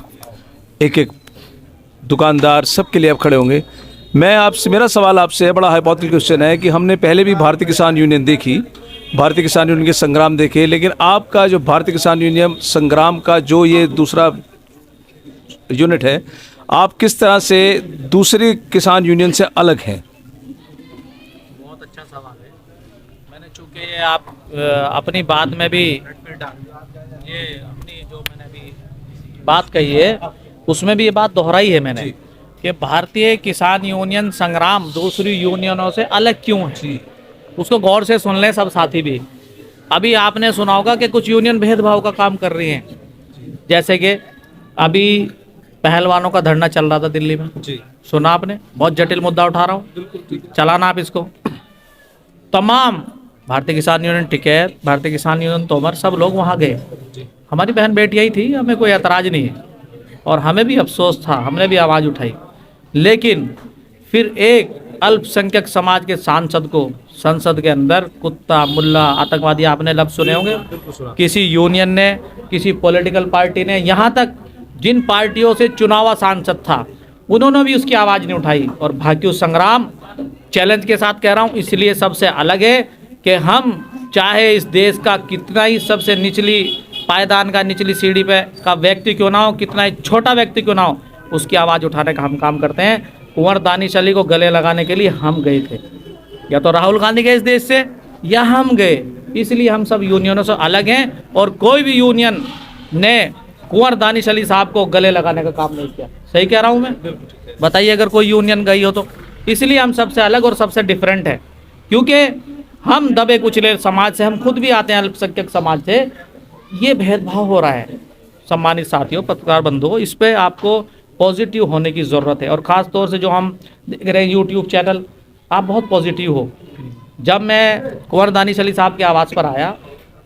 एक एक दुकानदार, सबके लिए आप खड़े होंगे। मैं आपसे, मेरा सवाल आपसे है, बड़ा हाइपोथेटिकल क्वेश्चन है कि हमने पहले भी भारतीय किसान यूनियन देखी, भारतीय किसान यूनियन के संग्राम देखे, लेकिन आपका जो भारतीय किसान यूनियन संग्राम का जो ये दूसरा यूनिट है, आप किस तरह से दूसरी किसान यूनियन से अलग हैं? बहुत अच्छा सवाल है। मैंने चूँकि ये आप अपनी बात में भी ये अपनी जो मैंने अभी बात कही है उसमें भी ये बात दोहराई है मैंने कि भारतीय किसान यूनियन संग्राम दूसरी यूनियनों से अलग क्यों है। उसको गौर से सुन लें सब साथी भी। अभी आपने सुना होगा कि कुछ यूनियन भेदभाव का काम कर रही हैं, जैसे कि अभी पहलवानों का धरना चल रहा था दिल्ली में, सुना आपने? बहुत जटिल मुद्दा उठा रहा हूँ, चलाना आप इसको। तमाम भारतीय किसान यूनियन टिकैत, भारतीय किसान यूनियन तोमर, सब लोग वहाँ गए। हमारी बहन बेटियाँ ही थी, हमें कोई ऐतराज़ नहीं है और हमें भी अफसोस था, हमने भी आवाज़ उठाई। लेकिन फिर एक अल्पसंख्यक समाज के सांसद को संसद के अंदर कुत्ता, मुल्ला, आतंकवादी, आपने लफ्ज़ सुने होंगे, किसी यूनियन ने, किसी पॉलिटिकल पार्टी ने, यहाँ तक जिन पार्टियों से चुनावा सांसद था उन्होंने भी उसकी आवाज़ नहीं उठाई। और भाग्य संग्राम, चैलेंज के साथ कह रहा हूँ, इसलिए सबसे अलग है कि हम चाहे इस देश का कितना ही सबसे निचली पायदान का, निचली सीढ़ी पे का व्यक्ति क्यों ना हो, कितना ही छोटा व्यक्ति क्यों ना हो, उसकी आवाज़ उठाने का हम काम करते हैं। कुंवर दानिश अली को गले लगाने के लिए हम गए थे, या तो राहुल गांधी गए इस देश से या हम गए, इसलिए हम सब यूनियनों से अलग हैं। और कोई भी यूनियन ने कुंवर दानिश अली साहब को गले लगाने का काम नहीं किया। सही कह रहा हूँ मैं? बताइए अगर कोई यूनियन गई हो तो। इसलिए हम सबसे अलग और सबसे डिफरेंट है, क्योंकि हम दबे कुचले समाज से, हम खुद भी आते हैं अल्पसंख्यक समाज से। ये भेदभाव हो रहा है सम्मानित साथियों, पत्रकार बंधुओं, इस पे आपको पॉजिटिव होने की ज़रूरत है। और ख़ास तौर से जो हम देख रहे हैं यूट्यूब चैनल, आप बहुत पॉजिटिव हो। जब मैं कुंवर दानिश अली साहब के आवाज़ पर आया,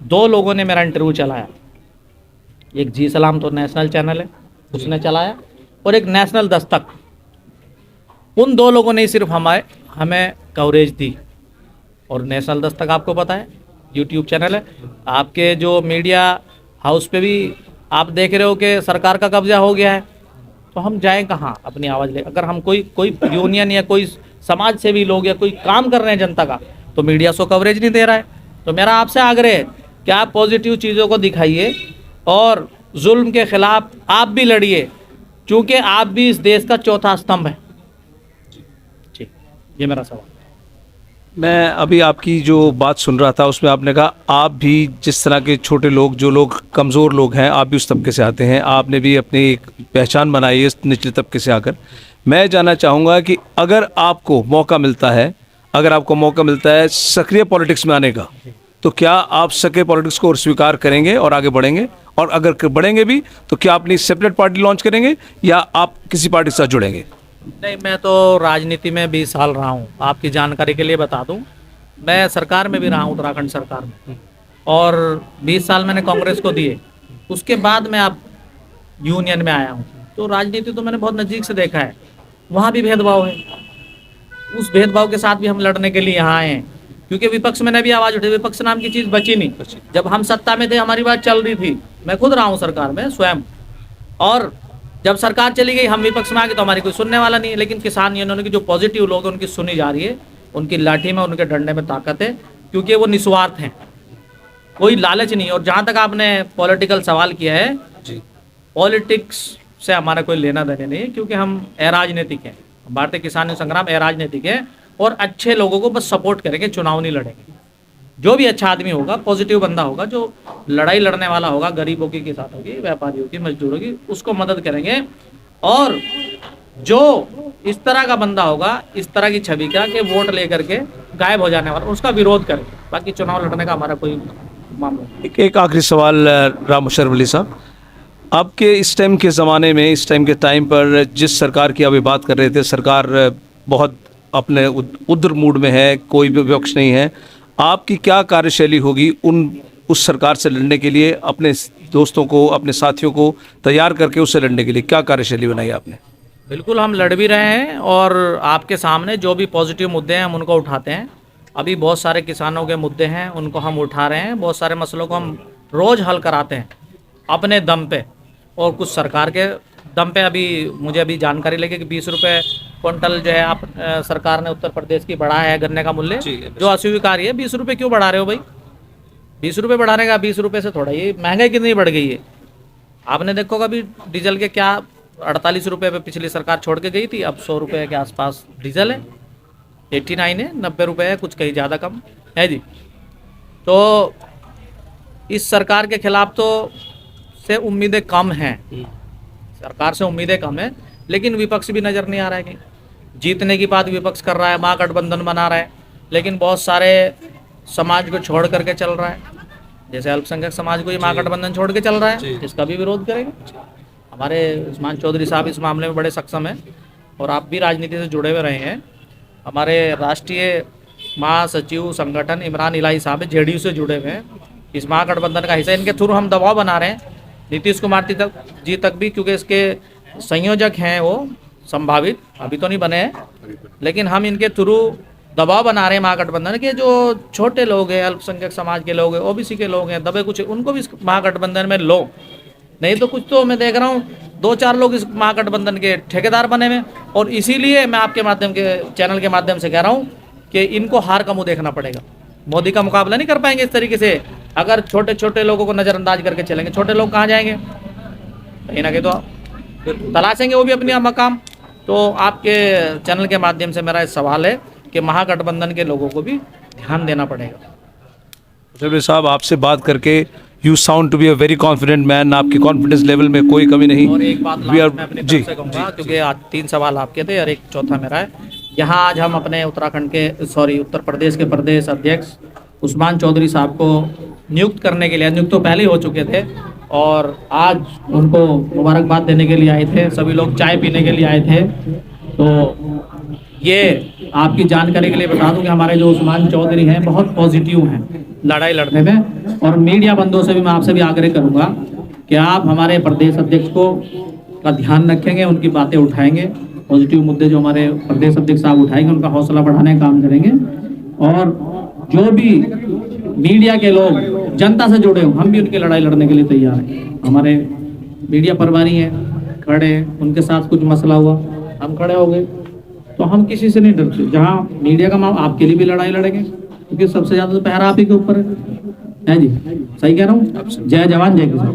2 लोगों ने मेरा इंटरव्यू चलाया। एक जी सलाम तो नेशनल चैनल है, उसने चलाया, और एक नेशनल दस्तक। उन 2 लोगों ने सिर्फ हमें कवरेज दी। और नेशनल दस्तक आपको पता है यूट्यूब चैनल है, आपके जो मीडिया हाउस पे भी आप देख रहे हो कि सरकार का कब्जा हो गया है। तो हम जाएं कहाँ अपनी आवाज़ ले? अगर हम कोई यूनियन या कोई समाज सेवी लोग या कोई काम कर रहे हैं जनता का, तो मीडिया उसको कवरेज नहीं दे रहा है। तो मेरा आपसे आग्रह है कि आप पॉजिटिव चीज़ों को दिखाइए और जुल्म के खिलाफ आप भी लड़िए, क्योंकि आप भी इस देश का चौथा स्तंभ है। जी, ये मेरा सवाल। मैं अभी आपकी जो बात सुन रहा था उसमें आपने कहा आप भी जिस तरह के छोटे लोग, जो लोग कमज़ोर लोग हैं, आप भी उस तबके से आते हैं, आपने भी अपनी एक पहचान बनाई है इस निचले तबके से आकर। मैं जानना चाहूँगा कि अगर आपको मौका मिलता है सक्रिय पॉलिटिक्स में आने का, तो क्या आप सक्रिय पॉलिटिक्स को स्वीकार करेंगे और आगे बढ़ेंगे? और अगर बढ़ेंगे भी तो क्या अपनी सेपरेट पार्टी लॉन्च करेंगे या आप किसी पार्टी के साथ जुड़ेंगे? नहीं, मैं तो राजनीति में 20 साल रहा हूँ। आपकी जानकारी के लिए बता दूँ, मैं सरकार में भी रहा हूँ, उत्तराखंड सरकार में, और 20 साल मैंने कांग्रेस को दिए। उसके बाद मैं अब यूनियन में आया हूँ। तो राजनीति तो मैंने बहुत नज़दीक से देखा है, वहाँ भी भेदभाव है। उस भेदभाव के साथ भी हम लड़ने के लिए यहाँ आए हैं, क्योंकि विपक्ष में भी आवाज़ उठी। विपक्ष नाम की चीज़ बची नहीं। जब हम सत्ता में थे हमारी बात चल रही थी, मैं खुद रहा हूँ सरकार में स्वयं, और जब सरकार चली गई हम विपक्ष में आ गए तो हमारी कोई सुनने वाला नहीं है। लेकिन किसान यूनियनों की जो पॉजिटिव लोग हैं उनकी सुनी जा रही है, उनकी लाठी में, उनके डंडे में ताकत है, क्योंकि वो निस्वार्थ हैं, कोई लालच नहीं। और जहाँ तक आपने पॉलिटिकल सवाल किया है, पॉलिटिक्स से हमारा कोई लेना देना नहीं है, क्योंकि हम अराजनीतिक हैं। भारतीय किसान संग्राम अराजनीतिक है और अच्छे लोगों को बस सपोर्ट करेंगे, चुनाव नहीं लड़ेंगे। जो भी अच्छा आदमी होगा, पॉजिटिव बंदा होगा, जो लड़ाई लड़ने वाला होगा, गरीबों की साथ होगी, व्यापारियों की, मजदूरों की, उसको मदद करेंगे। और जो इस तरह का बंदा होगा, इस तरह की छवि का कि वोट लेकर के गायब हो जाने वाला, उसका विरोध करेंगे। बाकी चुनाव लड़ने का हमारा कोई मामला। एक आखिरी सवाल राव मुशर्रफ अली साहब, आपके इस टाइम के ज़माने में, इस टाइम के टाइम पर जिस सरकार की अभी बात कर रहे थे, सरकार बहुत अपने उग्र मूड में है, कोई भी विपक्ष नहीं है, आपकी क्या कार्यशैली होगी उस सरकार से लड़ने के लिए? अपने दोस्तों को, अपने साथियों को तैयार करके उससे लड़ने के लिए क्या कार्यशैली बनाई आपने? बिल्कुल, हम लड़ भी रहे हैं और आपके सामने जो भी पॉजिटिव मुद्दे हैं हम उनको उठाते हैं। अभी बहुत सारे किसानों के मुद्दे हैं, उनको हम उठा रहे हैं। बहुत सारे मसलों को हम रोज़ हल कराते हैं अपने दम पे, और कुछ सरकार के दम पे। मुझे अभी जानकारी लगी कि 20 रुपये क्विंटल जो है आप सरकार ने उत्तर प्रदेश की बढ़ाया है गन्ने का मूल्य, जो अस्वीकार्य है। 20 रुपये क्यों बढ़ा रहे हो भाई? 20 रुपये बढ़ाने का, 20 रुपये से थोड़ा, ये महंगाई कितनी बढ़ गई है। आपने देखो कभी डीजल के क्या 48 रुपये पे पिछली सरकार छोड़ के गई थी, अब 100 रुपये के आसपास डीजल है, 89 है, 90 रुपये है, कुछ कहीं ज़्यादा कम है जी। तो इस सरकार के खिलाफ तो से उम्मीदें कम हैं, सरकार से उम्मीदें कम है, लेकिन विपक्ष भी नज़र नहीं आ रहा है कि जीतने की बात विपक्ष कर रहा है, महागठबंधन बना रहा है, लेकिन बहुत सारे समाज को छोड़ करके चल रहा है। जैसे अल्पसंख्यक समाज को ये महागठबंधन छोड़ के चल रहा है, इसका भी विरोध करेंगे। हमारे उस्मान चौधरी साहब इस मामले में बड़े सक्षम हैं और आप भी राजनीति से जुड़े हुए रहे हैं। हमारे राष्ट्रीय महासचिव संगठन इमरान इलाही साहब जेडीयू से जुड़े हुए हैं, इस महागठबंधन का हिस्सा। इनके थ्रू हम दबाव बना रहे हैं नीतीश कुमार जी तक भी, क्योंकि इसके संयोजक हैं वो संभावित, अभी तो नहीं बने हैं, लेकिन हम इनके थ्रू दबाव बना रहे हैं महागठबंधन के। जो छोटे लोग हैं, अल्पसंख्यक समाज के लोग हैं, ओबीसी के लोग हैं, दबे कुछ, उनको भी इस महागठबंधन में लो। नहीं तो कुछ तो मैं देख रहा हूँ 2-4 लोग इस महागठबंधन के ठेकेदार बने हुए, और इसीलिए मैं आपके माध्यम के चैनल के माध्यम से कह रहा हूँ कि इनको हार का मुँह देखना पड़ेगा। मोदी का मुकाबला नहीं कर पाएंगे इस तरीके से अगर छोटे छोटे लोगों को नज़रअंदाज करके चलेंगे। छोटे लोग कहाँ जाएंगे? कहीं ना कहीं तो तलाशेंगे वो भी अपनी मकाम। तो आपके चैनल के माध्यम से मेरा सवाल है कि महागठबंधन के लोगों को भी ध्यान देना पड़ेगा। मुशर्रफ साहब, आपसे बात करके you sound to be a very confident man, आपकी कॉन्फिडेंस लेवल में कोई कमी नहीं। और एक बात मैं अपनी तरफ से कहूँगा, क्योंकि आज 3 सवाल आपके थे और एक चौथा मेरा है। यहाँ आज हम अपने उत्तर प्रदेश के प्रदेश अध्यक्ष उस्मान चौधरी साहब को नियुक्त करने के लिए, नियुक्त तो पहले ही हो चुके थे, और आज उनको मुबारकबाद देने के लिए आए थे। सभी लोग चाय पीने के लिए आए थे। तो ये आपकी जानकारी के लिए बता दूं कि हमारे जो उस्मान चौधरी हैं बहुत पॉजिटिव हैं लड़ाई लड़ने में। और मीडिया बंधुओं से भी मैं आपसे भी आग्रह करूंगा कि आप हमारे प्रदेश अध्यक्ष को का ध्यान रखेंगे, उनकी बातें उठाएंगे, पॉजिटिव मुद्दे जो हमारे प्रदेश अध्यक्ष साहब उठाएंगे उनका हौसला बढ़ाने का काम करेंगे। और जो भी मीडिया के लोग जनता से जुड़े हों, हम भी उनकी लड़ाई लड़ने के लिए तैयार हैं। हमारे मीडिया प्रभारी हैं, खड़े हैं, उनके साथ कुछ मसला हुआ हम खड़े हो गए, तो हम किसी से नहीं डरते। जहाँ मीडिया का मामला, आपके लिए भी लड़ाई लड़ेंगे, क्योंकि सबसे ज़्यादा तो पहरा आप ही के ऊपर है जी। सही कह रहा हूँ? जय जवान जय किसान।